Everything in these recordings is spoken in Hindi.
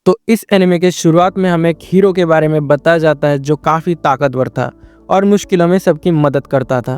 तो इस एनिमे के शुरुआत में हमें एक हीरो के बारे में बताया जाता है जो काफ़ी ताकतवर था और मुश्किलों में सबकी मदद करता था।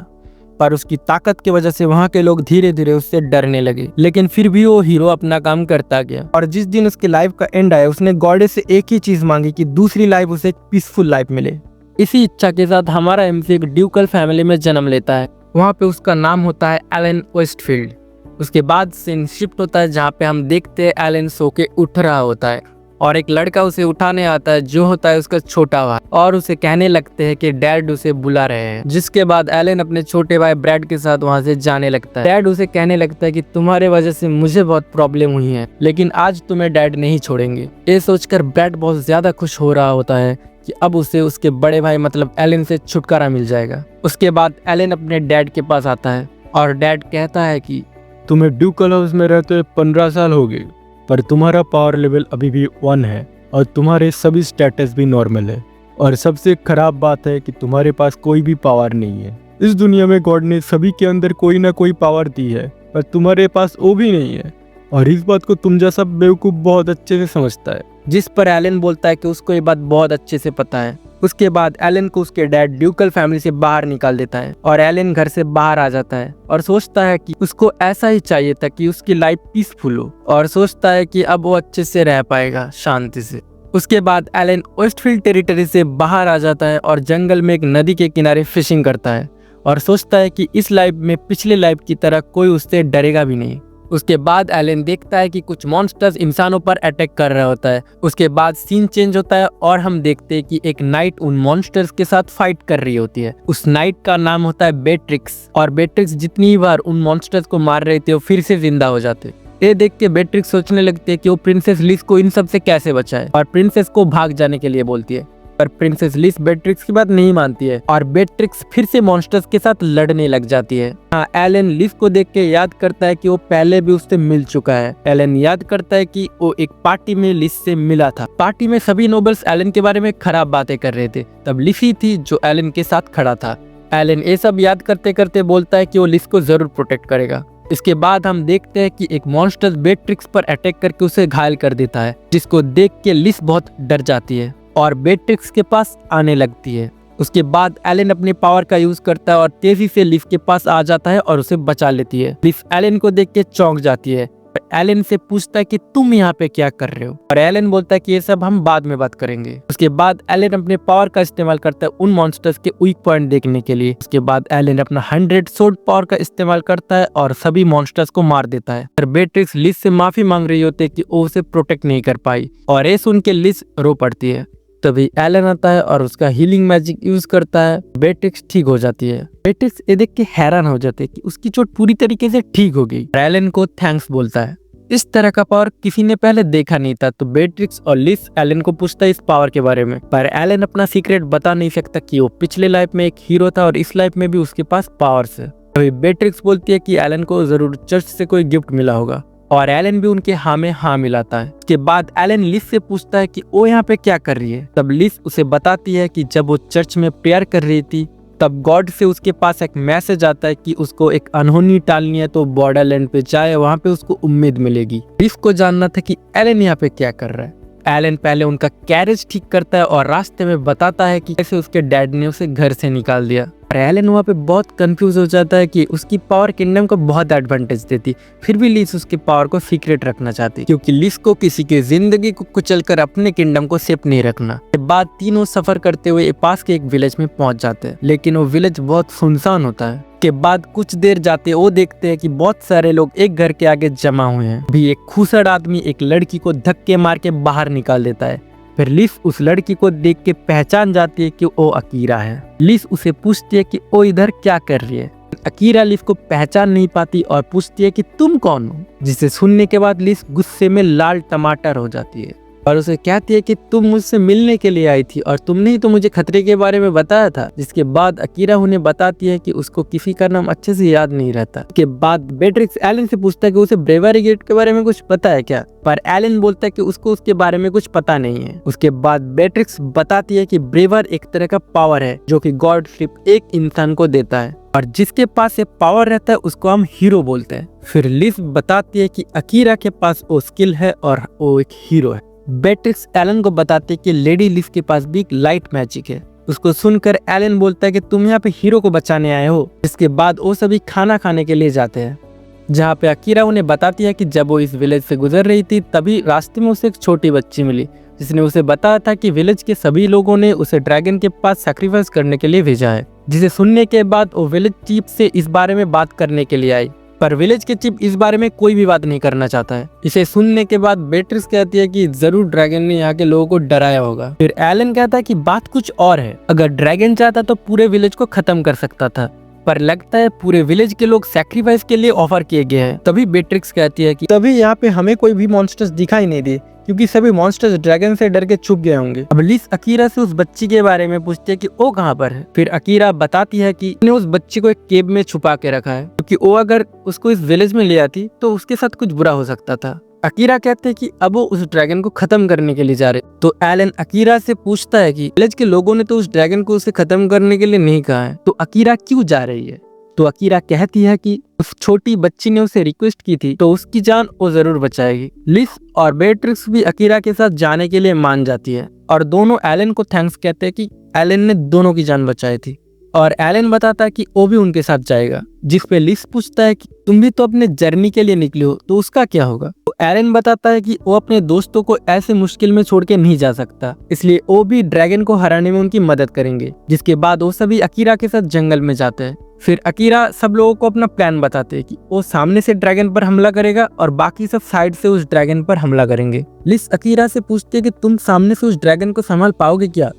पर उसकी ताकत की वजह से वहाँ के लोग धीरे धीरे उससे डरने लगे, लेकिन फिर भी वो हीरो अपना काम करता गया। और जिस दिन उसकी लाइफ का एंड आया, उसने गॉडेस से एक ही चीज मांगी कि दूसरी लाइफ उसे एक पीसफुल लाइफ मिले। इसी इच्छा के साथ हमारा एमसी एक ड्यूकल फैमिली में जन्म लेता है। वहाँ पे उसका नाम होता है एलन वेस्टफील्ड। उसके बाद सीन शिफ्ट होता है जहाँ पे हम देखते हैं एलन सो के उठ रहा होता है और एक लड़का उसे उठाने आता है जो होता है उसका छोटा भाई, और उसे कहने लगते हैं कि डैड उसे बुला रहे हैं। जिसके बाद एलन अपने छोटे भाई ब्रैड के साथ वहाँ से जाने लगता है। डैड उसे कहने लगता है कि तुम्हारे वजह से मुझे बहुत प्रॉब्लम हुई है, लेकिन आज तुम्हें डैड नहीं छोड़ेंगे। ये सोचकर ब्रैड बहुत ज्यादा खुश हो रहा होता है कि अब उसे उसके बड़े भाई मतलब एलन से छुटकारा मिल जाएगा। उसके बाद एलन अपने डैड के पास आता है और डैड कहता है कि तुम्हें ड्यूकल हाउस में रहते 15 साल हो गए, पर तुम्हारा पावर लेवल अभी भी 1 है और तुम्हारे सभी स्टेटस भी नॉर्मल है। और सबसे खराब बात है कि तुम्हारे पास कोई भी पावर नहीं है। इस दुनिया में गॉड ने सभी के अंदर कोई ना कोई पावर दी है, पर तुम्हारे पास वो भी नहीं है। और इस बात को तुम जैसा बेवकूफ बहुत अच्छे से समझता है। जिस पर एलन बोलता है कि उसको ये बात बहुत अच्छे से पता है। उसके बाद एलन को उसके डैड ड्यूकल फैमिली से बाहर निकाल देता है और एलन घर से बाहर आ जाता है और सोचता है कि उसको ऐसा ही चाहिए था कि उसकी लाइफ पीसफुल हो, और सोचता है कि अब वो अच्छे से रह पाएगा शांति से। उसके बाद एलन वेस्टफील्ड टेरिटरी से बाहर आ जाता है और जंगल में एक नदी के किनारे फिशिंग करता है और सोचता है कि इस लाइफ में पिछले लाइफ की तरह कोई उससे डरेगा भी नहीं। उसके बाद एलन देखता है कि कुछ मॉन्स्टर्स इंसानों पर अटैक कर रहा होता है। उसके बाद सीन चेंज होता है और हम देखते हैं कि एक नाइट उन मॉन्स्टर्स के साथ फाइट कर रही होती है। उस नाइट का नाम होता है बेट्रिक्स, और बेट्रिक्स जितनी बार उन मॉन्स्टर्स को मार रहे थे वो फिर से जिंदा हो जाते। ये देख के बेट्रिक्स सोचने लगती है कि वो प्रिंसेस लिस को इन सब से कैसे बचाए और प्रिंसेस को भाग जाने के लिए बोलती है। पर प्रिंसेस लिस बेट्रिक्स की बात नहीं मानती है और बेट्रिक्स फिर से मॉन्स्टर्स के साथ लड़ने लग जाती है। हाँ, एलन लिस को देख के याद करता है कि वो पहले भी उससे मिल चुका है। एलन याद करता है कि वो एक पार्टी में लिस से मिला था। पार्टी में सभी नोबल्स एलन के बारे में खराब बातें कर रहे थे, तब लिस ही थी जो एलन के साथ खड़ा था। एलन ये सब याद करते करते बोलता है कि वो लिस को जरूर प्रोटेक्ट करेगा। इसके बाद हम देखते हैं कि एक मॉन्स्टर बेट्रिक्स पर अटैक करके उसे घायल कर देता है, जिसको देख के लिस बहुत डर जाती है और बेट्रिक्स के पास आने लगती है। उसके बाद एलन अपने पावर का यूज करता है और तेजी से लिस के पास आ जाता है और उसे बचा लेती है। लिस एलन को देख के चौंक जाती है। एलन से पूछता है कि तुम यहाँ पे क्या कर रहे हो, और एलन बोलता है कि ये सब हम बाद में बात करेंगे। उसके बाद एलन अपने पावर का इस्तेमाल करता है उन मॉन्स्टर्स के वीक पॉइंट देखने के लिए। उसके बाद एलन अपना 100 सोर्ड पावर का इस्तेमाल करता है और सभी मॉन्स्टर्स को मार देता है। पर बेट्रिक्स लिस से माफी मांग रही होती है कि वो उसे प्रोटेक्ट नहीं कर पाई, और ये सुन के लिस रो पड़ती है। तभी एलन आता है और उसका हीलिंग मैजिक यूज करता है। बेट्रिक्स ठीक हो जाती है। बेट्रिक्स ये देख के हैरान हो जाते हैं कि उसकी चोट पूरी तरीके से ठीक हो गई। एलन को थैंक्स बोलता है। इस तरह का पावर किसी ने पहले देखा नहीं था, तो बेट्रिक्स और लिस एलन को पूछता है इस पावर के बारे में। पर एलन अपना सीक्रेट बता नहीं सकता कि वो पिछले लाइफ में एक हीरो था और इस लाइफ में भी उसके पास पावर्स है। तभी बेट्रिक्स बोलती है कि एलन को जरूर चर्च से कोई गिफ्ट मिला होगा, और एलन भी उनके हाँ में हाँ मिलाता है। उसके बाद एलन लिस से पूछता है कि वो यहाँ पे क्या कर रही है। तब लिस उसे बताती है कि जब वो चर्च में प्रेयर कर रही थी, तब गॉड से उसके पास एक मैसेज आता है कि उसको एक अनहोनी टालनी है, तो बॉर्डरलैंड पे जाए, वहाँ पे उसको उम्मीद मिलेगी। लिस को जानना था कि एलन यहाँ पे क्या कर रहा है। एलन पहले उनका कैरेज ठीक करता है और रास्ते में बताता है कि कैसे उसके डैड ने उसे घर से निकाल दिया। और एलन वहाँ पे बहुत कंफ्यूज हो जाता है कि उसकी पावर किंगडम को बहुत एडवांटेज देती, फिर भी लिस उसकी पावर को सीक्रेट रखना चाहती, क्योंकि लिस को किसी की जिंदगी को कुचलकर अपने किंगडम को सेफ नहीं रखना। के बाद तीनों सफर करते हुए पास के एक विलेज में पहुंच जाते हैं, लेकिन वो विलेज बहुत सुनसान होता है। के बाद कुछ देर जाते वो देखते हैं कि बहुत सारे लोग एक घर के आगे जमा हुए हैं। भी एक खूसड़ आदमी एक लड़की को धक्के मार के बाहर निकाल देता है। फिर लिस उस लड़की को देख के पहचान जाती है कि वो अकीरा है। लिस उसे पूछती है कि वो इधर क्या कर रही है। अकीरा लिस को पहचान नहीं पाती और पूछती है कि तुम कौन हो, जिसे सुनने के बाद लिस गुस्से में लाल टमाटर हो जाती है और उसे कहती है कि तुम मुझसे मिलने के लिए आई थी और तुमने ही तो मुझे खतरे के बारे में बताया था। जिसके बाद अकीरा उन्हें बताती है कि उसको किसी का नाम अच्छे से याद नहीं रहता। के बाद बेट्रिक्स एलन से पूछता है कि उसे ब्रेवरी गेट के बारे में कुछ पता है क्या, पर एलन बोलता है कि उसको उसके बारे में कुछ पता नहीं है। उसके बाद बेट्रिक्स बताती है कि ब्रेवर एक तरह का पावर है जो कि गॉड सिर्फ एक इंसान को देता है, और जिसके पास ये पावर रहता है उसको हम हीरो बोलते हैं। फिर लिस बताती है कि अकीरा के पास वो स्किल है और वो एक हीरो है। बेट्रिक्स एलन को बताते कि लेडी लिस के पास भी एक लाइट मैजिक है। उसको सुनकर एलन बोलता है कि तुम यहाँ पे हीरो को बचाने आए हो। इसके बाद वो सभी खाना खाने के लिए जाते हैं, जहाँ पे अकीरा उन्हें बताती है कि जब वो इस विलेज से गुजर रही थी तभी रास्ते में उसे एक छोटी बच्ची मिली, जिसने उसे बताया था कि विलेज के सभी लोगों ने उसे ड्रैगन के पास सैक्रिफाइस करने के लिए भेजा है। जिसे सुनने के बाद वो विलेज चीफ से इस बारे में बात करने के लिए आई, पर विलेज के चीफ इस बारे में कोई भी बात नहीं करना चाहता है। इसे सुनने के बाद बेट्रिक्स कहती है कि जरूर ड्रैगन ने यहाँ के लोगों को डराया होगा। फिर एलन कहता है कि बात कुछ और है, अगर ड्रैगन चाहता तो पूरे विलेज को खत्म कर सकता था, पर लगता है पूरे विलेज के लोग सैक्रिफाइस के लिए ऑफर किए गए हैं। तभी बेट्रिक्स कहती है कि तभी यहाँ पे हमें कोई भी मॉन्स्टर्स दिखाई नहीं दिए, क्योंकि सभी मॉन्स्टर्स ड्रैगन से डर के छुप गए होंगे। अब लिस अकीरा से उस बच्ची के बारे में पूछती है कि वो कहाँ पर है। फिर अकीरा बताती है कि उसने उस बच्ची को एक केव में छुपा के रखा है, क्योंकि वो अगर उसको इस विलेज में ले आती तो उसके साथ कुछ बुरा हो सकता था। अकीरा कहते हैं कि अब वो उस ड्रैगन को खत्म करने के लिए जा रहे। तो एलन अकीरा से पूछता है कि विलेज के लोगों ने तो उस ड्रैगन को उसे खत्म करने के लिए नहीं कहा है, तो अकीरा क्यों जा रही है। तो अकीरा कहती है कि उस छोटी बच्ची ने उसे रिक्वेस्ट की थी तो उसकी जान वो जरूर बचाएगी। लिस और बेट्रिक्स भी अकीरा के साथ जाने के लिए मान जाती है और दोनों एलन को थैंक्स कहते हैं कि एलन ने दोनों की जान बचाई थी। और एलन बताता है कि वो भी उनके साथ जाएगा, जिस पे लिस पूछता है कि तुम भी तो अपने जर्नी के लिए निकले हो, तो उसका क्या होगा। तो एलन बताता है कि वो अपने दोस्तों को ऐसे मुश्किल में छोड़ के नहीं जा सकता, इसलिए वो भी ड्रैगन को हराने में उनकी मदद करेंगे। जिसके बाद वो सभी अकीरा के साथ जंगल में जाते हैं। फिर अकीरा सब लोगों को अपना प्लान बताते हैं कि वो सामने से ड्रैगन पर हमला करेगा और बाकी सब साइड से उस ड्रैगन पर हमला करेंगे। लिस अकीरा से पूछती है कि तुम सामने से उस ड्रैगन को संभाल पाओगे क्या।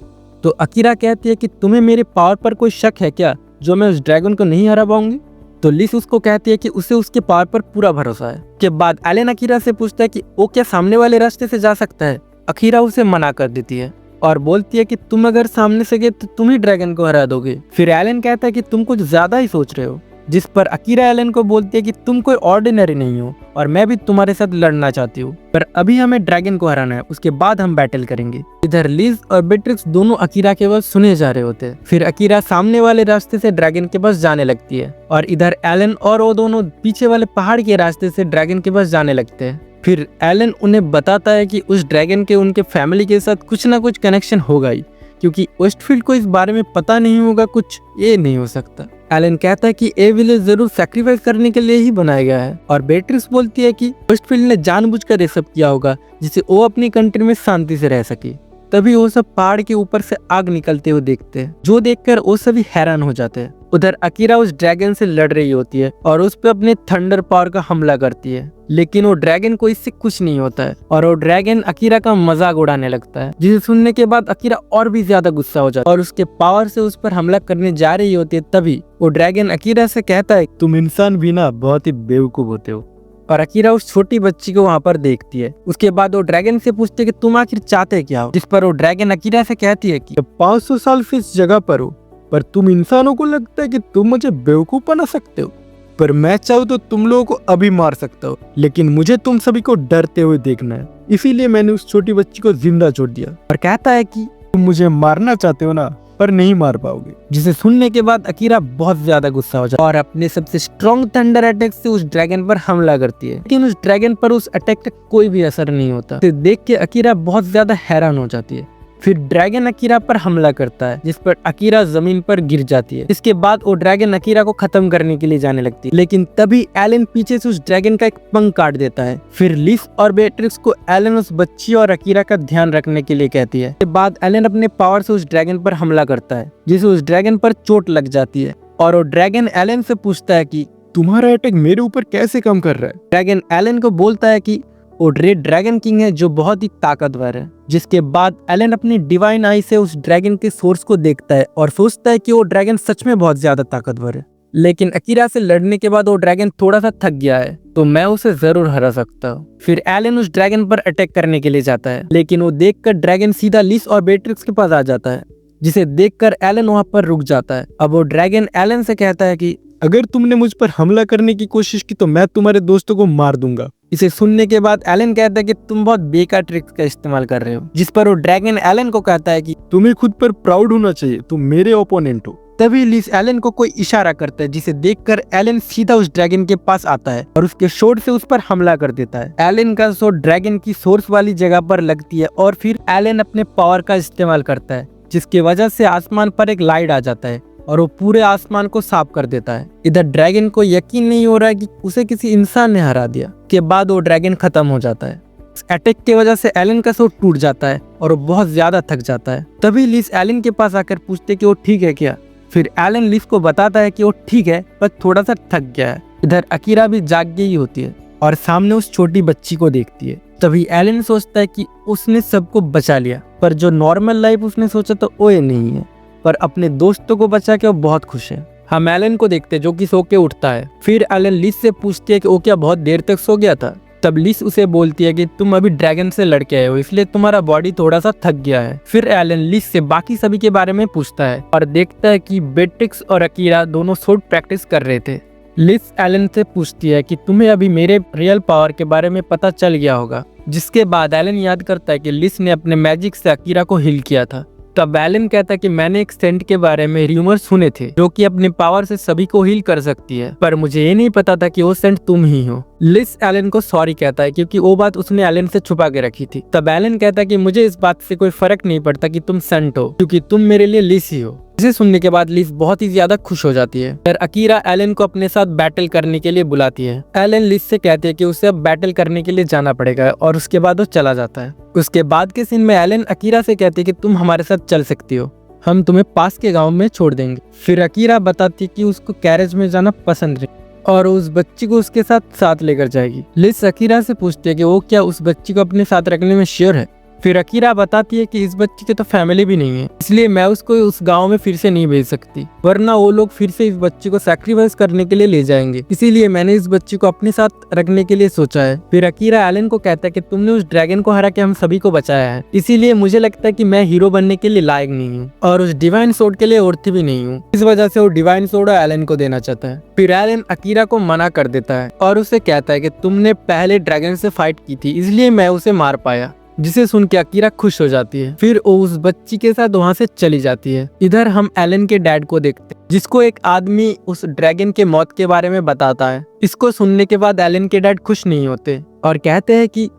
तो अकीरा कहती है कि तुम्हें मेरे पावर पर कोई शक है क्या, जो मैं उस ड्रैगन को नहीं हरा पाऊंगी। तो लिस उसको कहती है कि उसे उसके पावर पर पूरा भरोसा है। के बाद एलन अकीरा से पूछता है कि वो क्या सामने वाले रास्ते से जा सकता है। अकीरा उसे मना कर देती है और बोलती है कि तुम अगर सामने से गए तो तुम ही ड्रैगन को हरा दोगे। फिर एलन कहता है कि तुम कुछ ज्यादा ही सोच रहे हो, जिस पर अकीरा एलन को बोलती है कि तुम कोई ऑर्डिनरी नहीं हो और मैं भी तुम्हारे साथ लड़ना चाहती हूँ, पर अभी हमें ड्रैगन को हराना है, उसके बाद हम बैटल करेंगे। इधर लिज और बेट्रिक्स दोनों अकीरा के पास सुने जा रहे होते हैं। फिर अकीरा सामने वाले रास्ते से ड्रैगन के पास जाने लगती है और इधर एलन और वो दोनों पीछे वाले पहाड़ के रास्ते से ड्रैगन के पास जाने लगते हैं। फिर एलन उन्हें बताता है कि उस ड्रैगन के उनके फैमिली के साथ कुछ ना कुछ कनेक्शन होगा ही, क्योंकि वेस्टफील्ड को इस बारे में पता नहीं होगा, कुछ ये नहीं हो सकता। एलन कहता है कि ये विलेज जरूर सैक्रिफाइस करने के लिए ही बनाया गया है और बेट्रिक्स बोलती है कि वेस्टफील्ड ने जानबूझकर ये सब किया होगा जिससे वो अपनी कंट्री में शांति से रह सके। तभी वो सब पहाड़ के ऊपर से आग निकलते हुए देखते हैं, जो देखकर वो सभी हैरान हो जाते हैं। उधर अकीरा उस ड्रैगन से लड़ रही होती है और उस पे अपने थंडर पावर का हमला करती है, लेकिन वो ड्रैगन को इससे कुछ नहीं होता है और वो ड्रैगन अकीरा का मजाक उड़ाने लगता है, जिसे सुनने के बाद अकीरा और भी ज्यादा गुस्सा हो जाता है और उसके पावर से उस पर हमला करने जा रही होती है। तभी वो ड्रैगन अकीरा से कहता है, तुम इंसान भी ना बहुत ही बेवकूफ होते हो। और अकीरा उस छोटी बच्ची को वहाँ पर देखती है। उसके बाद वो ड्रैगन से पूछते कि तुम आखिर चाहते क्या हो, जिस पर वो ड्रैगन अकीरा से कहती है कि 500 साल से इस जगह पर हो, पर तुम इंसानों को लगता है कि तुम मुझे बेवकूफ बना सकते हो, पर मैं चाहूँ तो तुम लोगों को अभी मार सकता हूँ, लेकिन मुझे तुम सभी को डरते हुए देखना है, इसीलिए मैंने उस छोटी बच्ची को जिंदा छोड़ दिया। और कहता है कि तुम मुझे मारना चाहते हो ना, पर नहीं मार पाओगे। जिसे सुनने के बाद अकीरा बहुत ज्यादा गुस्सा हो जाता है और अपने सबसे स्ट्रॉन्ग थंडर अटैक से उस ड्रैगन पर हमला करती है, लेकिन उस ड्रैगन पर उस अटैक का कोई भी असर नहीं होता। इसे देख के अकीरा बहुत ज्यादा हैरान हो जाती है। फिर ड्रैगन अकीरा पर हमला करता है, जिस पर अकीरा जमीन पर गिर जाती है। इसके बाद वो ड्रैगन अकीरा को खत्म करने के लिए जाने लगती है, लेकिन तभी एलन पीछे से उस ड्रैगन का एक पंख काट देता है। फिर लिस और बेट्रिक्स को एलन उस बच्ची और अकीरा का ध्यान रखने के लिए कहती है। इसके बाद एलन अपने पावर से उस ड्रैगन पर हमला करता है, जिससे उस ड्रैगन पर चोट लग जाती है और वो ड्रैगन एलन से पूछता है कि तुम्हारा अटैक मेरे ऊपर कैसे काम कर रहा है। ड्रैगन एलन को बोलता है कि वो रेड ड्रैगन किंग है, जो बहुत ही ताकतवर है। जिसके बाद एलन अपनी डिवाइन आई से उस ड्रैगन के सोर्स को देखता है और सोचता है कि वो ड्रैगन सच में बहुत ज्यादा ताकतवर है, लेकिन अकीरा से लड़ने के बाद वो ड्रैगन थोड़ा सा थक गया है, तो मैं उसे जरूर हरा सकता हूँ। फिर एलन उस ड्रैगन पर अटैक करने के लिए जाता है, लेकिन वो देखकर ड्रैगन सीधा लिस और बेट्रिक्स के पास आ जाता है, जिसे देखकर एलन वहां पर रुक जाता है। अब वो ड्रैगन एलन से कहता है कि अगर तुमने मुझ पर हमला करने की कोशिश की तो मैं तुम्हारे दोस्तों को मार दूंगा। इसे सुनने के बाद एलन कहता है कि तुम बहुत बेकार ट्रिक्स का इस्तेमाल कर रहे हो, जिस पर वो ड्रैगन एलन को कहता है कि तुम्हें खुद पर प्राउड होना चाहिए, तुम मेरे ओपोनेंट हो। तभी लिस एलन को कोई इशारा करता है, जिसे देखकर एलन सीधा उस ड्रैगन के पास आता है और उसके शॉट से उस पर हमला कर देता है। एलन का शॉट ड्रैगन की सोर्स वाली जगह पर लगती है और फिर एलन अपने पावर का इस्तेमाल करता है, जिसकी वजह से आसमान पर एक लाइट आ जाता है और वो पूरे आसमान को साफ कर देता है। इधर ड्रैगन को यकीन नहीं हो रहा है कि उसे किसी इंसान ने हरा दिया। के बाद वो ड्रैगन खत्म हो जाता है। इस अटैक की वजह से एलन का शॉट टूट जाता है और वो बहुत ज्यादा थक जाता है। तभी लिस एलन के पास आकर पूछते कि वो ठीक है क्या। फिर एलन लिस को बताता है कि वो ठीक है, बस थोड़ा सा थक गया है। इधर अकीरा भी जाग गई होती है और सामने उस छोटी बच्ची को देखती है। तभी एलन सोचता है कि उसने सबको बचा लिया, पर जो नॉर्मल लाइफ उसने सोचा तो वो ये नहीं है, पर अपने दोस्तों को बचा के वो बहुत खुश है। हम एलन को देखते हैं जो कि सो के उठता है। फिर एलन लिस से पूछती है कि वो क्या बहुत देर तक सो गया था। तब लिस उसे बोलती है कि तुम अभी ड्रैगन से लड़के आए हो, इसलिए तुम्हारा बॉडी थोड़ा सा थक गया है। फिर एलन लिस से बाकी सभी के बारे में पूछता है और देखता है कि बेट्रिक्स और अकीरा दोनों शॉट प्रैक्टिस कर रहे थे। लिस एलन से पूछती है कि तुम्हें अभी मेरे रियल पावर के बारे में पता चल गया होगा, जिसके बाद एलन याद करता है कि लिस ने अपने मैजिक से अकीरा को हील किया था। तब एलन कहता है कि मैंने एक सेंट के बारे में र्यूमर सुने थे जो कि अपने पावर से सभी को हील कर सकती है, पर मुझे ये नहीं पता था कि वो सेंट तुम ही हो। लिस एलन को सॉरी कहता है क्योंकि वो बात उसने एलन से छुपा के रखी थी। तब एलन कहता है कि मुझे इस बात से कोई फर्क नहीं पड़ता कि तुम सेंट हो, क्योंकि तुम मेरे लिए लिस ही हो। इसे सुनने के बाद लिस बहुत ही ज्यादा खुश हो जाती है। फिर अकीरा एलन को अपने साथ बैटल करने के लिए बुलाती है। एलन लिस से कहते हैं कि उसे अब बैटल करने के लिए जाना पड़ेगा और उसके बाद वो चला जाता है। उसके बाद के सीन में एलन अकीरा से कहती है कि तुम हमारे साथ चल सकती हो, हम तुम्हें पास के गाँव में छोड़ देंगे। फिर अकीरा बताती है कि उसको कैरेज में जाना पसंद नहीं और उस बच्ची को उसके साथ लेकर जाएगी। लिस अकीरा से पूछती है कि वो क्या उस बच्ची को अपने साथ रखने में श्योर है। फिर अकीरा बताती है कि इस बच्ची की तो फैमिली भी नहीं है, इसलिए मैं उसको उस गांव में फिर से नहीं भेज सकती, वरना वो लोग फिर से इस बच्ची को सैक्रिफाइस करने के लिए ले जाएंगे। इसीलिए मैंने इस बच्ची को अपने साथ रखने के लिए सोचा है। फिर अकीरा एलन को कहता है कि तुमने उस ड्रैगन को हरा के हम सभी को बचाया है, इसीलिए मुझे लगता है कि मैं हीरो बनने के लिए लायक नहीं हूँ और उस डिवाइन सोर्ड के लिए औरती भी नहीं हूँ। इस वजह से वो डिवाइन सोर्ड एलन को देना चाहता है। फिर एलन अकीरा को मना कर देता है और उसे कहता है कि तुमने पहले ड्रैगन से फाइट की थी, इसलिए मैं उसे मार पाया, जिसे सुन के अकीरा खुश हो जाती है। फिर वो उस बच्ची के साथ वहाँ से चली जाती है। इधर हम एलन के डैड को देखते हैं, जिसको एक आदमी उस ड्रैगन के मौत के बारे में बताता है। इसको सुनने के बाद एलन के डैड खुश नहीं होते और कहते हैं कि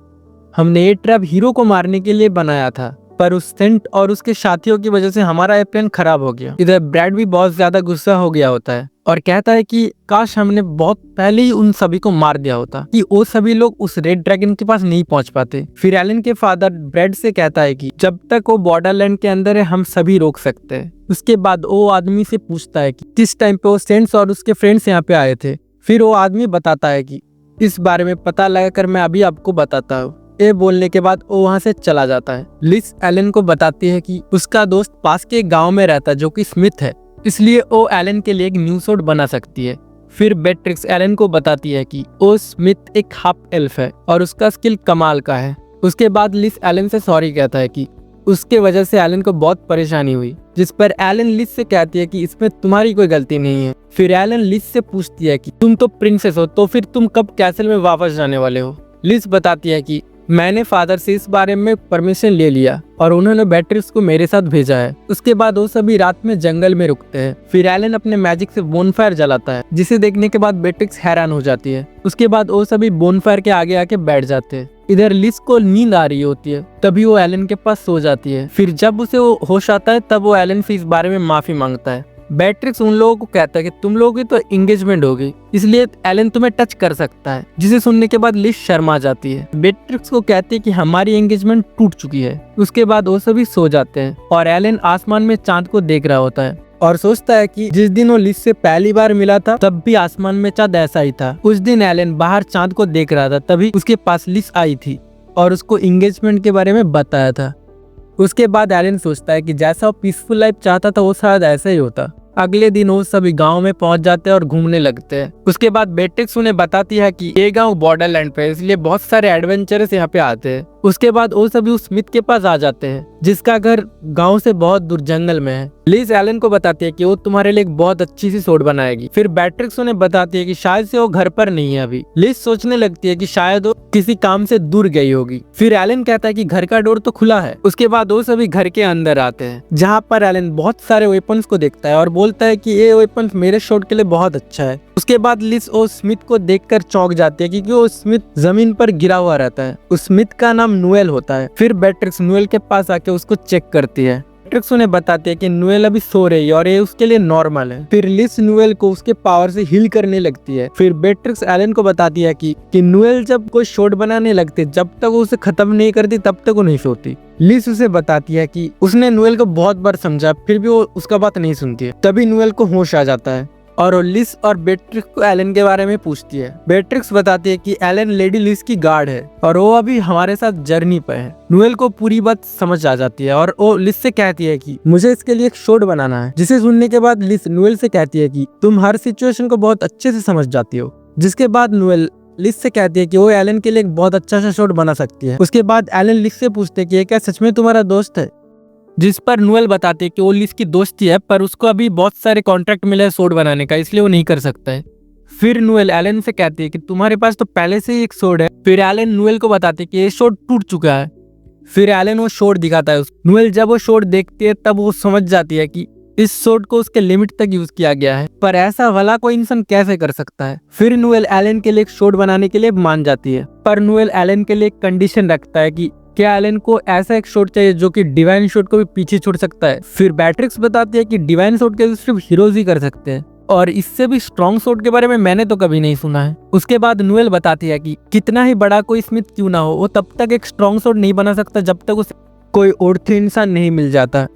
हमने ये ट्रैप हीरो को मारने के लिए बनाया था, पर उस सेंट और उसके साथियों की वजह से हमारा ये प्लान खराब हो गया। इधर ब्रैड भी बहुत ज्यादा गुस्सा हो गया होता है और कहता है कि काश हमने बहुत पहले ही उन सभी को मार दिया होता, कि वो सभी लोग उस रेड ड्रैगन के पास नहीं पहुंच पाते। फिर एलन के फादर ब्रैड से कहता है कि जब तक वो बॉर्डरलैंड के अंदर है हम सभी रोक सकते हैं। उसके बाद वो आदमी से पूछता है कि किस टाइम पे वो सेंट्स और उसके फ्रेंड्स यहाँ पे आए थे। फिर वो आदमी बताता है कि इस बारे में पता लगाकर मैं अभी आपको बताता हूँ। ये बोलने के बाद वो वहाँ से चला जाता है। लिस एलन को बताती है कि उसका दोस्त पास के गांव में रहता है जो कि स्मिथ है, इसलिए वो एलन के लिए एक न्यू सूट बना सकती है। फिर बेट्रिक्स एलन को बताती है कि वो स्मिथ एक हाफ एल्फ है और उसका स्किल कमाल का है। उसके बाद लिस एलन से सॉरी कहता है कि उसके वजह से एलन को बहुत परेशानी हुई, जिस पर एलन लिस से कहती है कि इसमें तुम्हारी कोई गलती नहीं है। फिर एलन लिस से पूछती है कि तुम तो प्रिंसेस हो, तो फिर तुम कब कैसल में वापस जाने वाले हो। लिस बताती है कि मैंने फादर से इस बारे में परमिशन ले लिया और उन्होंने बेट्रिक्स को मेरे साथ भेजा है। उसके बाद वो सभी रात में जंगल में रुकते हैं। फिर एलन अपने मैजिक से बोनफायर जलाता है, जिसे देखने के बाद बेट्रिक्स हैरान हो जाती है। उसके बाद वो सभी बोनफायर के आगे आके बैठ जाते हैं। इधर लिस को नींद आ रही होती है, तभी वो एलन के पास सो जाती है। फिर जब उसे वो होश आता है तब वो एलन से इस बारे में माफी मांगता है। बेट्रिक्स उन लोगों को कहता है कि तुम लोगों की तो एंगेजमेंट हो गई, इसलिए एलन तुम्हें टच कर सकता है, जिसे सुनने के बाद लिस शर्मा जाती है। बेट्रिक्स को कहती है कि हमारी एंगेजमेंट टूट चुकी है। उसके बाद वो सभी सो जाते हैं और एलन आसमान में चांद को देख रहा होता है और सोचता है कि जिस दिन वो लिस से पहली बार मिला था तब भी आसमान में चांद ऐसा ही था। उस दिन एलन बाहर चांद को देख रहा था, तभी उसके पास लिस आई थी और उसको एंगेजमेंट के बारे में बताया था। उसके बाद एलन सोचता है कि जैसा वो पीसफुल लाइफ चाहता था वो शायद ऐसा ही होता। अगले दिन वो सभी गांव में पहुंच जाते हैं और घूमने लगते हैं। उसके बाद बेट्रिक्स उन्हें बताती है कि ये गांव बॉर्डरलैंड पे है, इसलिए बहुत सारे एडवेंचरस यहाँ पे आते हैं। उसके बाद वो सभी उस स्मिथ के पास आ जाते हैं जिसका घर गांव से बहुत दूर जंगल में है। लिज एलन को बताती है कि वो तुम्हारे लिए एक बहुत अच्छी सी सोट बनाएगी। फिर बेट्रिक्स उन्हें बताती है कि शायद से वो घर पर नहीं है अभी। लिज सोचने लगती है कि शायद वो किसी काम से दूर गई होगी। फिर एलन कहता है कि घर का डोर तो खुला है। उसके बाद वो सभी घर के अंदर आते हैं जहाँ पर एलन बहुत सारे वेपन्स को देखता है और बोलता है कि ये वेपन्स मेरे शॉट के लिए बहुत अच्छा है। उसके बाद लिज ओ स्मिथ को देखकर चौंक जाती है क्योंकि वो स्मिथ जमीन पर गिरा हुआ रहता है। उस स्मिथ का नाम नोएल होता है। फिर बेट्रिक्स नोएल के पास आके उसको चेक करती है। बेट्रिक्स उन्हें बताती है कि नोएल अभी सो रही है और ये उसके लिए नॉर्मल है। फिर लिज नोएल को उसके पावर से हील करने लगती है। फिर बेट्रिक्स एलन को बताती है कि नोएल जब कोई शॉट बनाने लगती है, जब तक वो उसे खत्म नहीं करती तब तक वो नहीं सोती। लिज उसे बताती है कि उसने नोएल को बहुत बार समझा, फिर भी वो उसका बात नहीं सुनती है। तभी नोएल को होश आ जाता है और वो लिज और बेट्रिक्स को एलन के बारे में पूछती है। बेट्रिक्स बताती है कि एलन लेडी लिज की गार्ड है और वो अभी हमारे साथ जर्नी पे है। नोएल को पूरी बात समझ आ जाती है और वो लिज से कहती है कि मुझे इसके लिए एक शॉट बनाना है। जिसे सुनने के बाद लिज नोएल से कहती है कि तुम हर सिचुएशन को बहुत अच्छे से समझ जाती हो। जिसके बाद नोएल लिज से कहती है कि वो एलन के लिए एक बहुत अच्छा सा शॉट बना सकती है। उसके बाद एलन लिज से पूछते है कि ये क्या सच में तुम्हारा दोस्त है? जिस पर नोएल बताती है कि वो लिज की दोस्ती है पर उसको अभी बहुत सारे कॉन्ट्रैक्ट मिले हैं सोड बनाने का, इसलिए वो नहीं कर सकता है। फिर नोएल एलन से कहती है कि तुम्हारे पास तो पहले से ही एक सोड है। फिर एलन नोएल को बताती है कि ये शॉट टूट चुका है। फिर एलन वो शॉट दिखाता है उसको। नोएल जब वो शॉट देखती है तब वो समझ जाती है कि इस शॉट को उसके लिमिट तक यूज किया गया है, पर ऐसा भला कोई इंसान कैसे कर सकता है। फिर नोएल एलन के लिए एक शॉट बनाने के लिए मान जाती है, पर नोएल एलन के लिए एक कंडीशन रखता है कि क्या एलन को ऐसा एक शॉट चाहिए जो कि डिवाइन शॉट को भी पीछे छोड़ सकता है। फिर बेट्रिक्स बताती है कि डिवाइन शॉट के सिर्फ हीरोज ही कर सकते हैं और इससे भी स्ट्रॉन्ग शॉट के बारे में मैंने तो कभी नहीं सुना है। उसके बाद नोएल बताती है कि कितना ही बड़ा कोई स्मिथ क्यों ना हो, वो तब तक एक स्ट्रॉन्ग शॉट नहीं बना सकता जब तक उसे कोई और इंसान नहीं मिल जाता।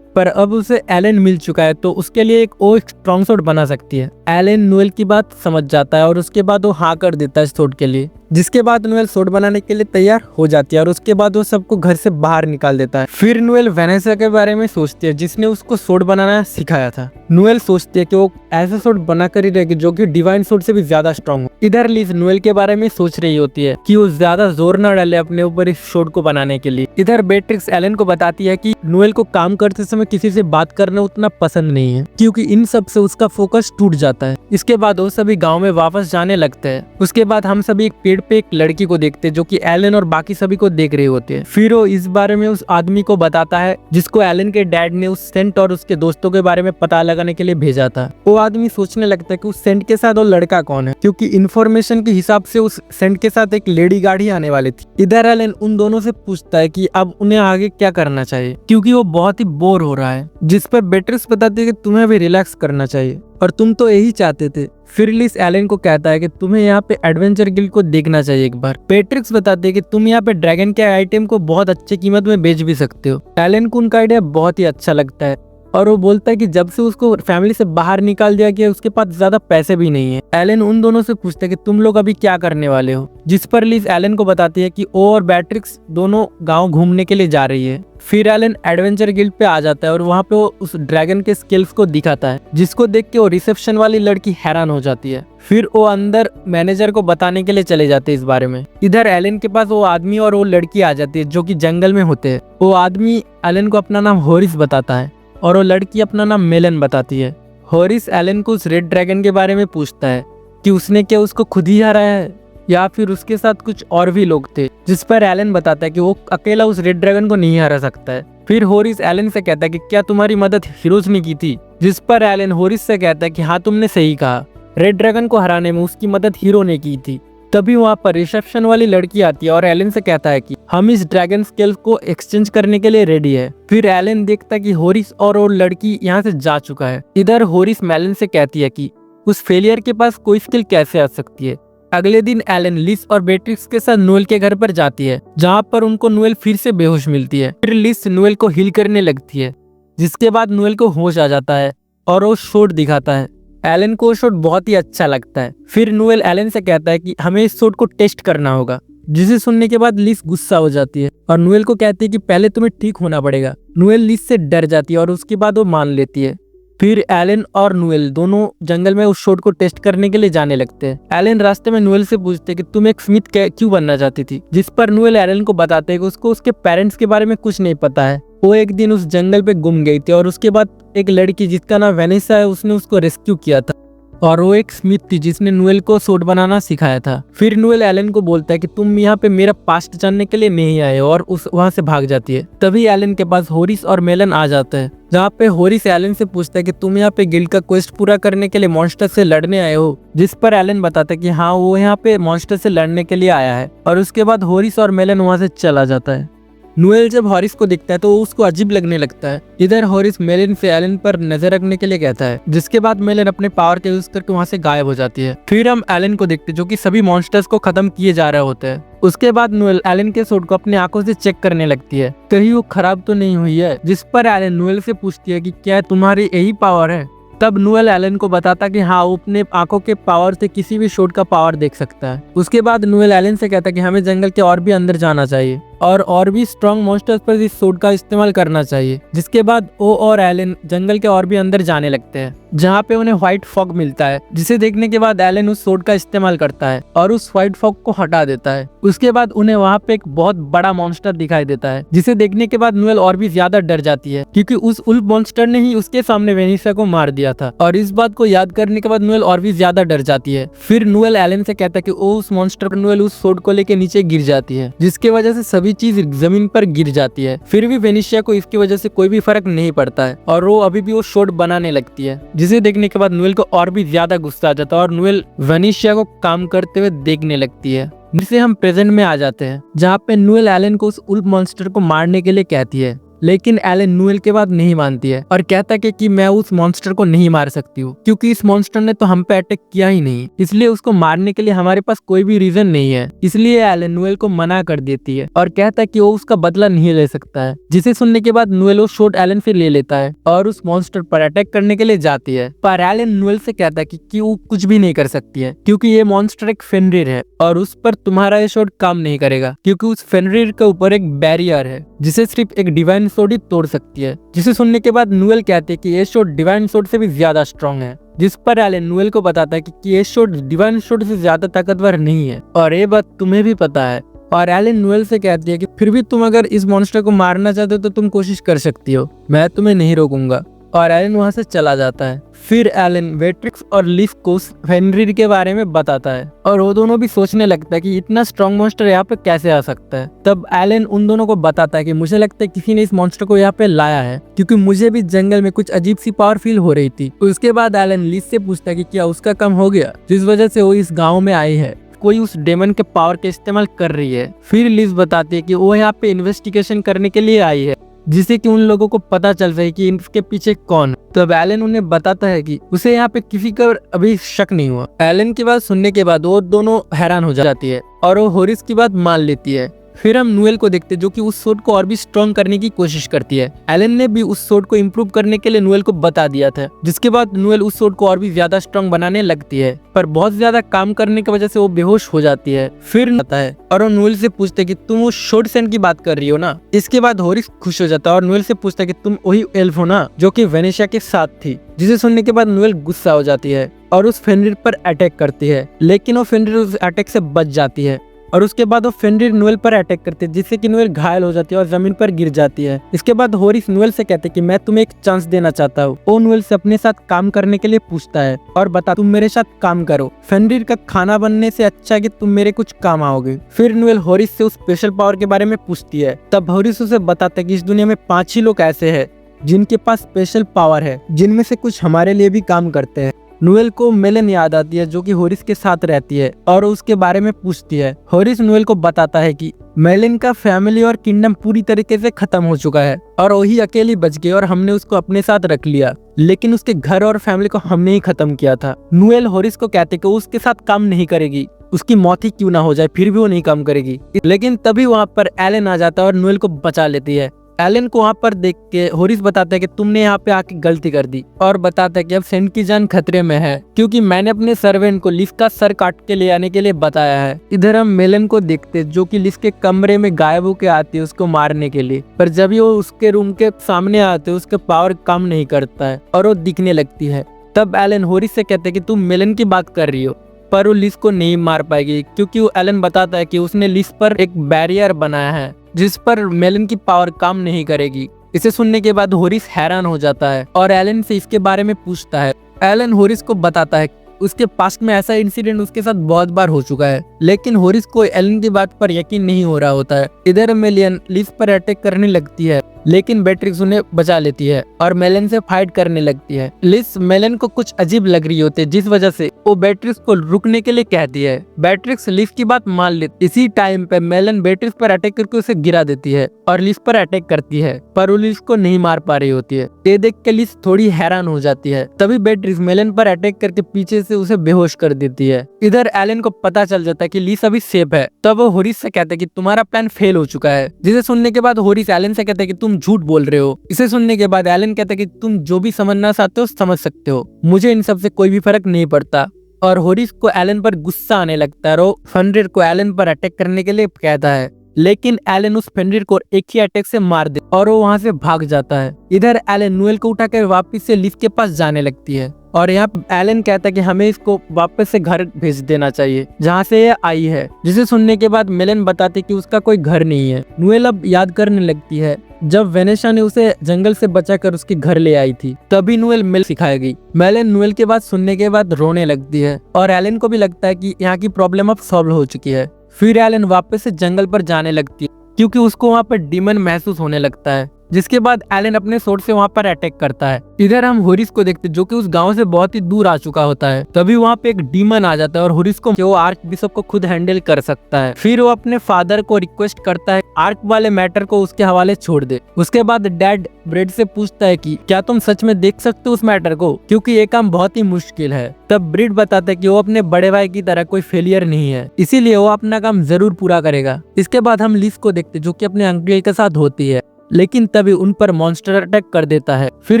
पर अब उसे एलन मिल चुका है तो उसके लिए एक और स्ट्रॉन्ग शॉट बना सकती है। एलन नोएल की बात समझ जाता है और उसके बाद वो हाँ कर देता है शॉट के लिए। जिसके बाद नोएल शॉट बनाने के लिए तैयार हो जाती है और उसके बाद वो सबको घर से बाहर निकाल देता है। फिर नोएल वेनेसा के बारे में सोचती है जिसने उसको शॉट बनाना सिखाया था। नोएल सोचती है कि वो ऐसा शॉट बना कर ही रहेगी जो कि डिवाइन शॉट से भी ज्यादा स्ट्रॉन्ग हो। इधर लिज नोएल के बारे में सोच रही होती है कि वो ज्यादा जोर न डाले अपने ऊपर इस शॉट को बनाने के लिए। इधर बेट्रिक्स एलन को बताती है कि नोएल को काम करते समय किसी से बात करना उतना पसंद नहीं है क्योंकि इन सब से उसका फोकस टूट जाता है। इसके बाद वो सभी गाँव में वापस जाने लगते हैं। उसके बाद हम सभी एक पेड़ पे एक लड़की को देखते हैं जो कि एलन और बाकी सभी को देख रही होती है। फिर वो इस बारे में उस आदमी को बताता है जिसको एलन के डैड ने उस सेंट और उसके दोस्तों के बारे में पता लगाने के लिए भेजा था। वो आदमी सोचने लगता है कि उस सेंट के साथ वो लड़का कौन है क्योंकि इन्फॉर्मेशन के हिसाब से उस सेंट के साथ एक लेडी गार्ड ही आने वाली थी। इधर एलन उन दोनों से पूछता है कि अब उन्हें आगे क्या करना चाहिए क्योंकि वो बहुत ही बोर हो रहा है। जिस पर बेट्रिक्स बताती है कि तुम्हें भी रिलैक्स करना चाहिए और तुम तो यही चाहते थे। फिर लिज एलन को कहता है कि तुम्हें यहाँ पे एडवेंचर गिल्ड को देखना चाहिए एक बार। बेट्रिक्स बताती है कि तुम यहाँ पे ड्रैगन के आइटम को बहुत अच्छी कीमत में बेच भी सकते हो। एलन को उनका आइडिया बहुत ही अच्छा लगता है और वो बोलता है कि जब से उसको फैमिली से बाहर निकाल दिया गया उसके पास ज्यादा पैसे भी नहीं है। एलन उन दोनों से पूछता है कि तुम लोग अभी क्या करने वाले हो। जिस पर लिज एलन को बताती है कि वो और बेट्रिक्स दोनों गांव घूमने के लिए जा रही है। फिर एलन एडवेंचर गिल्ड पे आ जाता है और वहाँ पे वो उस ड्रैगन के स्किल्स को दिखाता है जिसको देख के वो रिसेप्शन वाली लड़की हैरान हो जाती है। फिर वो अंदर मैनेजर को बताने के लिए चले जाते हैं इस बारे में। इधर एलन के पास वो आदमी और वो लड़की आ जाती है जो कि जंगल में होते हैं। वो आदमी एलन को अपना नाम हॉरिस बताता है और वो लड़की अपना नाम मेलन बताती है। हॉरिस एलन को उस रेड ड्रैगन के बारे में पूछता है कि उसने क्या उसको खुद ही हराया है या फिर उसके साथ कुछ और भी लोग थे। जिस पर एलन बताता है कि वो अकेला उस रेड ड्रैगन को नहीं हरा सकता है। फिर हॉरिस एलन से कहता है कि क्या तुम्हारी मदद हीरोज ने की थी। जिस पर एलन हॉरिस से कहता है कि हाँ तुमने सही कहा, रेड ड्रैगन को हराने में उसकी मदद हीरो ने की थी। तभी वहाँ पर रिसेप्शन वाली लड़की आती है और एलन से कहता है कि हम इस ड्रैगन स्केल को एक्सचेंज करने के लिए रेडी है। फिर एलन देखता है कि हॉरिस और वो लड़की यहाँ से जा चुका है। इधर हॉरिस मेलन से कहती है कि उस फेलियर के पास कोई स्किल कैसे आ सकती है। अगले दिन एलन लिस और बेट्रिक्स के साथ नोएल के घर पर जाती है जहाँ पर उनको नोएल फिर से बेहोश मिलती है। फिर लिस नोएल को हील करने लगती है जिसके बाद नोएल को होश आ जाता है और वो शॉट दिखाता है। एलन को शॉट बहुत ही अच्छा लगता है। फिर नोएल एलन से कहता है कि हमें इस शॉट को टेस्ट करना होगा, जिसे सुनने के बाद लिस गुस्सा हो जाती है और नोएल को कहती है कि पहले तुम्हें ठीक होना पड़ेगा। नोएल लिस से डर जाती है और उसके बाद वो मान लेती है। फिर एलन और नूएल दोनों जंगल में उस शॉट को टेस्ट करने के लिए जाने लगते हैं। एलन रास्ते में नूएल से पूछते कि तुम एक स्मिथ क्यों बनना चाहती थी, जिस पर नूएल एलन को बताते हैं कि उसको उसके पेरेंट्स के बारे में कुछ नहीं पता है। वो एक दिन उस जंगल पे गुम गई थी और उसके बाद एक लड़की जिसका नाम वेनेसा है उसने उसको रेस्क्यू किया था और वो एक स्मिथ थी जिसने नूएल को सूट बनाना सिखाया था। फिर नूएल एलन को बोलता है कि तुम यहाँ पे मेरा पास्ट जानने के लिए नहीं आए और वहाँ से भाग जाती है। तभी एलन के पास होरिस और मेलन आ जाता है, जहाँ पे होरिस एलन से पूछता है कि तुम यहाँ पे गिल्ड का क्वेस्ट पूरा करने के लिए मॉन्स्टर से लड़ने आए हो, जिस पर एलन बताता है कि हाँ वो यहाँ पे मॉन्स्टर से लड़ने के लिए आया है। और उसके बाद होरिस और मेलन वहाँ से चला जाता है। नूएल जब हॉरिस को दिखता है तो उसको अजीब लगने लगता है। इधर हॉरिस मेलन से एलन पर नजर रखने के लिए कहता है, जिसके बाद मेलन अपने पावर के यूज करके वहाँ से गायब हो जाती है। फिर हम एलन को देखते हैं जो कि सभी मॉन्स्टर्स को खत्म किए जा रहे होते हैं। उसके बाद नूएल एलन के सूट को अपनी आंखों से चेक करने लगती है, कहीं वो खराब तो नहीं हुई है, जिस पर एलन नूएल से पूछती है कि क्या तुम्हारी यही पावर है। तब नूएल एलन को बताता कि हाँ वो अपने आंखों के पावर से किसी भी शॉट का पावर देख सकता है। उसके बाद नूएल एलन से कहता है कि हमें जंगल के और भी अंदर जाना चाहिए और भी स्ट्रॉन्ग मॉन्स्टर्स पर इस सूट का इस्तेमाल करना चाहिए। जिसके बाद ओ और एलन जंगल के और भी अंदर जाने लगते हैं, जहाँ पे उन्हें व्हाइट फॉग मिलता है, जिसे देखने के बाद एलन उस सूट का इस्तेमाल करता है और उस व्हाइट फॉग को हटा देता है। उसके बाद उन्हें वहाँ पे एक बहुत बड़ा मॉन्स्टर दिखाई देता है, जिसे देखने के बाद नूएल और भी ज्यादा डर जाती है, क्योंकि उस उल्फ मॉन्स्टर ने ही उसके सामने वेनिसा को मार दिया था। और इस बात को याद करने के बाद नूएल और भी ज्यादा डर जाती है। फिर नूएल एलन से कहता है कि उस मॉन्स्टर नूएल उस सूट को लेके नीचे गिर जाती है, जिसकी वजह से सभी चीज जमीन पर गिर जाती है। फिर भी वेनिशिया को इसकी वजह से कोई भी फर्क नहीं पड़ता है और वो अभी भी वो शॉट बनाने लगती है, जिसे देखने के बाद नूएल को और भी ज्यादा गुस्सा आ जाता है और नूएल वेनिशिया को काम करते हुए देखने लगती है। जिससे हम प्रेजेंट में आ जाते हैं, जहाँ पे नूएल एलन को उस उल्फ मॉन्स्टर को मारने के लिए कहती है, लेकिन एलन नूएल के बाद नहीं मानती है और कहता है कि मैं उस मॉन्स्टर को नहीं मार सकती हूँ, क्योंकि इस मॉन्स्टर ने तो हम पे अटैक किया ही नहीं, इसलिए उसको मारने के लिए हमारे पास कोई भी रीजन नहीं है। इसलिए एलन नूएल को मना कर देती है और कहता है कि वो उसका बदला नहीं ले सकता है। जिसे सुनने के बाद नूएल वो शॉट एलन से ले लेता है और उस मॉन्स्टर पर अटैक करने के लिए जाती है। पर एलन नूएल से कहता है कि वो कुछ भी नहीं कर सकती है, क्योंकि ये मॉन्स्टर एक फेनरिर है और उस पर तुम्हारा ये शॉट काम नहीं करेगा, क्योंकि उस फेनरिर के ऊपर एक बैरियर है जिसे सिर्फ एक डिवाइन शॉट ही तोड़ सकती है। जिसे सुनने के बाद नूएल कहते हैं कि ये शॉट डिवाइन शॉट से भी ज्यादा स्ट्रॉन्ग है, जिस पर एलन नूएल को बताता है कि ये शॉट डिवाइन शॉट से ज्यादा ताकतवर नहीं है और ये बात तुम्हें भी पता है। और एलन नूएल से कहती है कि फिर भी तुम अगर इस मॉन्स्टर को मारना चाहते हो तो तुम कोशिश कर सकती हो, मैं तुम्हें नहीं रोकूंगा। और एलन वहां से चला जाता है। फिर एलन वेट्रिक्स और लीफ को फेनरिर के बारे में बताता है और वो दोनों भी सोचने लगता है कि इतना स्ट्रॉन्ग मॉन्स्टर यहाँ पे कैसे आ सकता है। तब एलन उन दोनों को बताता है कि मुझे लगता है किसी ने इस मॉन्स्टर को यहाँ पे लाया है, क्योंकि मुझे भी जंगल में कुछ अजीब सी पावर फील हो रही थी। उसके बाद एलन लीफ से पूछता है कि क्या उसका काम हो गया, जिस वजह से वो इस गाँव में आई है, कोई उस डेमन के पावर के इस्तेमाल कर रही है। फिर लिज बताती है कि वो यहाँ पे इन्वेस्टिगेशन करने के लिए आई है, जिससे कि उन लोगों को पता चल सके कि इनके पीछे कौन। तब एलन उन्हें बताता है कि उसे यहाँ पे किसी का अभी शक नहीं हुआ। एलन की बात सुनने के बाद वो दोनों हैरान हो जाती है और वो होरिस की बात मान लेती है। फिर हम नूएल को देखते जो कि उस शॉट को और भी स्ट्रॉन्ग करने की कोशिश करती है। एलन ने भी उस शॉट को इम्प्रूव करने के लिए नूएल को बता दिया था, जिसके बाद नूएल उस शॉट को और भी ज्यादा स्ट्रॉन्ग बनाने लगती है, पर बहुत ज्यादा काम करने की वजह से वो बेहोश हो जाती है। फिर आता है और वो नूएल से पूछते कि तुम उस शॉर्ट सेंड की बात कर रही हो ना। इसके बाद होरिस खुश हो जाता है और नूएल से पूछता कि तुम वही एल्फ हो ना जो कि वेनेशिया के साथ थी। जिसे सुनने के बाद नूएल गुस्सा हो जाती है और उस फेनरिर पर अटैक करती है, लेकिन वो फेनरिर उस अटैक से बच जाती है और उसके बाद वो फेनरिर नूएल पर अटैक करती है, जिससे कि नूएल घायल हो जाती है और जमीन पर गिर जाती है। इसके बाद होरिस नूएल से कहते कि मैं तुम्हें एक चांस देना चाहता हूँ। वो नूएल से अपने साथ काम करने के लिए पूछता है और बता तुम मेरे साथ काम करो, फेनरिर का खाना बनने से अच्छा है कि तुम मेरे कुछ काम आओगे। फिर नूएल होरिस से उस स्पेशल पावर के बारे में पूछती है। तब होरिस उसे बताता है कि इस दुनिया में 5 ही लोग ऐसे हैं जिनके पास स्पेशल पावर है, जिनमें से कुछ हमारे लिए भी काम करते हैं। नूएल को मेलन याद आती है जो कि होरिस के साथ रहती है और उसके बारे में पूछती है। होरिस नूएल को बताता है कि मेलन का फैमिली और किंगडम पूरी तरीके से खत्म हो चुका है और वही अकेली बच गई और हमने उसको अपने साथ रख लिया, लेकिन उसके घर और फैमिली को हमने ही खत्म किया था। नूएल होरिस को कहते कि वो उसके साथ काम नहीं करेगी, उसकी मौत ही क्यों ना हो जाए, फिर भी वो नहीं काम करेगी। लेकिन तभी वहाँ पर एलन आ जाता है और नूएल को बचा लेती है। एलन को वहाँ पर देख के होरिस बताता है कि तुमने यहाँ पे आके गलती कर दी, और बताता है कि अब सेंट की जान खतरे में है क्योंकि मैंने अपने सर्वेंट को लिस का सर काट के ले आने के लिए बताया है। इधर हम मेलन को देखते जो कि लिस के कमरे में गायब होके आती है उसको मारने के लिए, पर जब वो उसके रूम के सामने आते उसके पावर काम नहीं करता है और वो दिखने लगती है। तब एलन होरिस से कहते हैं कि तुम मेलन की बात कर रही हो, पर वो लिस को नहीं मार पाएगी क्योंकि वो एलन बताता है कि उसने लिस पर एक बैरियर बनाया है जिस पर मेलन की पावर काम नहीं करेगी। इसे सुनने के बाद होरिस हैरान हो जाता है और एलन से इसके बारे में पूछता है। एलन होरिस को बताता है उसके पास्ट में ऐसा इंसिडेंट उसके साथ बहुत बार हो चुका है, लेकिन होरिस को एलन की बात पर यकीन नहीं हो रहा होता है। इधर मेलियन लिस पर अटैक करने लगती है, लेकिन बेट्रिक्स उन्हें बचा लेती है और मेलन से फाइट करने लगती है। लिस मेलन को कुछ अजीब लग रही होती है जिस वजह से वो बेट्रिक्स को रुकने के लिए कहती है। बेट्रिक्स लिस की बात मान लेती। इसी टाइम पे मेलन बेट्रिक्स पर अटैक करके उसे गिरा देती है और लिस पर अटैक करती है, पर वो लिस को नहीं मार पा रही होती है। ये देख के लिस थोड़ी हैरान हो जाती है। तभी बेट्रिक्स मेलन पर अटैक करके पीछे से उसे बेहोश कर देती है। इधर एलन को पता चल जाता है कि लिस अभी सेफ है। तब वो होरिस से कहता है कि तुम्हारा प्लान फेल हो चुका है, जिसे सुनने के बाद होरिस एलन से कहता है कि तुम झूठ बोल रहे हो। इसे सुनने के बाद एलन कहता है कि तुम जो भी समझना चाहते हो समझ सकते हो, मुझे इन सब से कोई भी फर्क नहीं पड़ता। और होरिस को एलन पर गुस्सा आने लगता है और फेनरिर को एलन पर अटैक करने के लिए कहता है, लेकिन एलन उस फेनरिर को एक ही अटैक से मार दे और वो वहां से भाग जाता है। इधर एलन नूएल को उठाकर वापस से लिस के पास जाने लगती है और यहाँ एलन कहता है कि हमें इसको वापस से घर भेज देना चाहिए जहाँ से ये आई है, जिसे सुनने के बाद मेलन बताते कि उसका कोई घर नहीं है। नूएल अब याद करने लगती है जब वेनेशा ने उसे जंगल से बचाकर उसके घर ले आई थी, तभी नूएल मिल सिखाई गई। मेलन नूएल के बात सुनने के बाद रोने लगती है और एलन को भी लगता है कि यहाँ की प्रॉब्लम अब सॉल्व हो चुकी है। फिर एलन वापस से जंगल पर जाने लगती है क्योंकि उसको वहाँ पर डीमन महसूस होने लगता है, जिसके बाद एलन अपने सोर्ड से वहाँ पर अटैक करता है। इधर हम होरिस को देखते जो कि उस गांव से बहुत ही दूर आ चुका होता है। तभी वहाँ पे एक डीमन आ जाता है और होरिस को वो आर्क बिशप को खुद हैंडल कर सकता है। फिर वो अपने फादर को रिक्वेस्ट करता है आर्क वाले मैटर को उसके हवाले छोड़ दे। उसके बाद डैड ब्रेड से पूछता है कि क्या तुम सच में देख सकते हो उस मैटर को, क्योंकि ये काम बहुत ही मुश्किल है। तब ब्रेड बताता है कि वो अपने बड़े भाई की तरह कोई फेलियर नहीं है, इसीलिए वो अपना काम जरूर पूरा करेगा। इसके बाद हम लिस को देखते जो कि अपने अंकल के साथ होती है, लेकिन तभी उन पर मॉन्स्टर अटैक कर देता है। फिर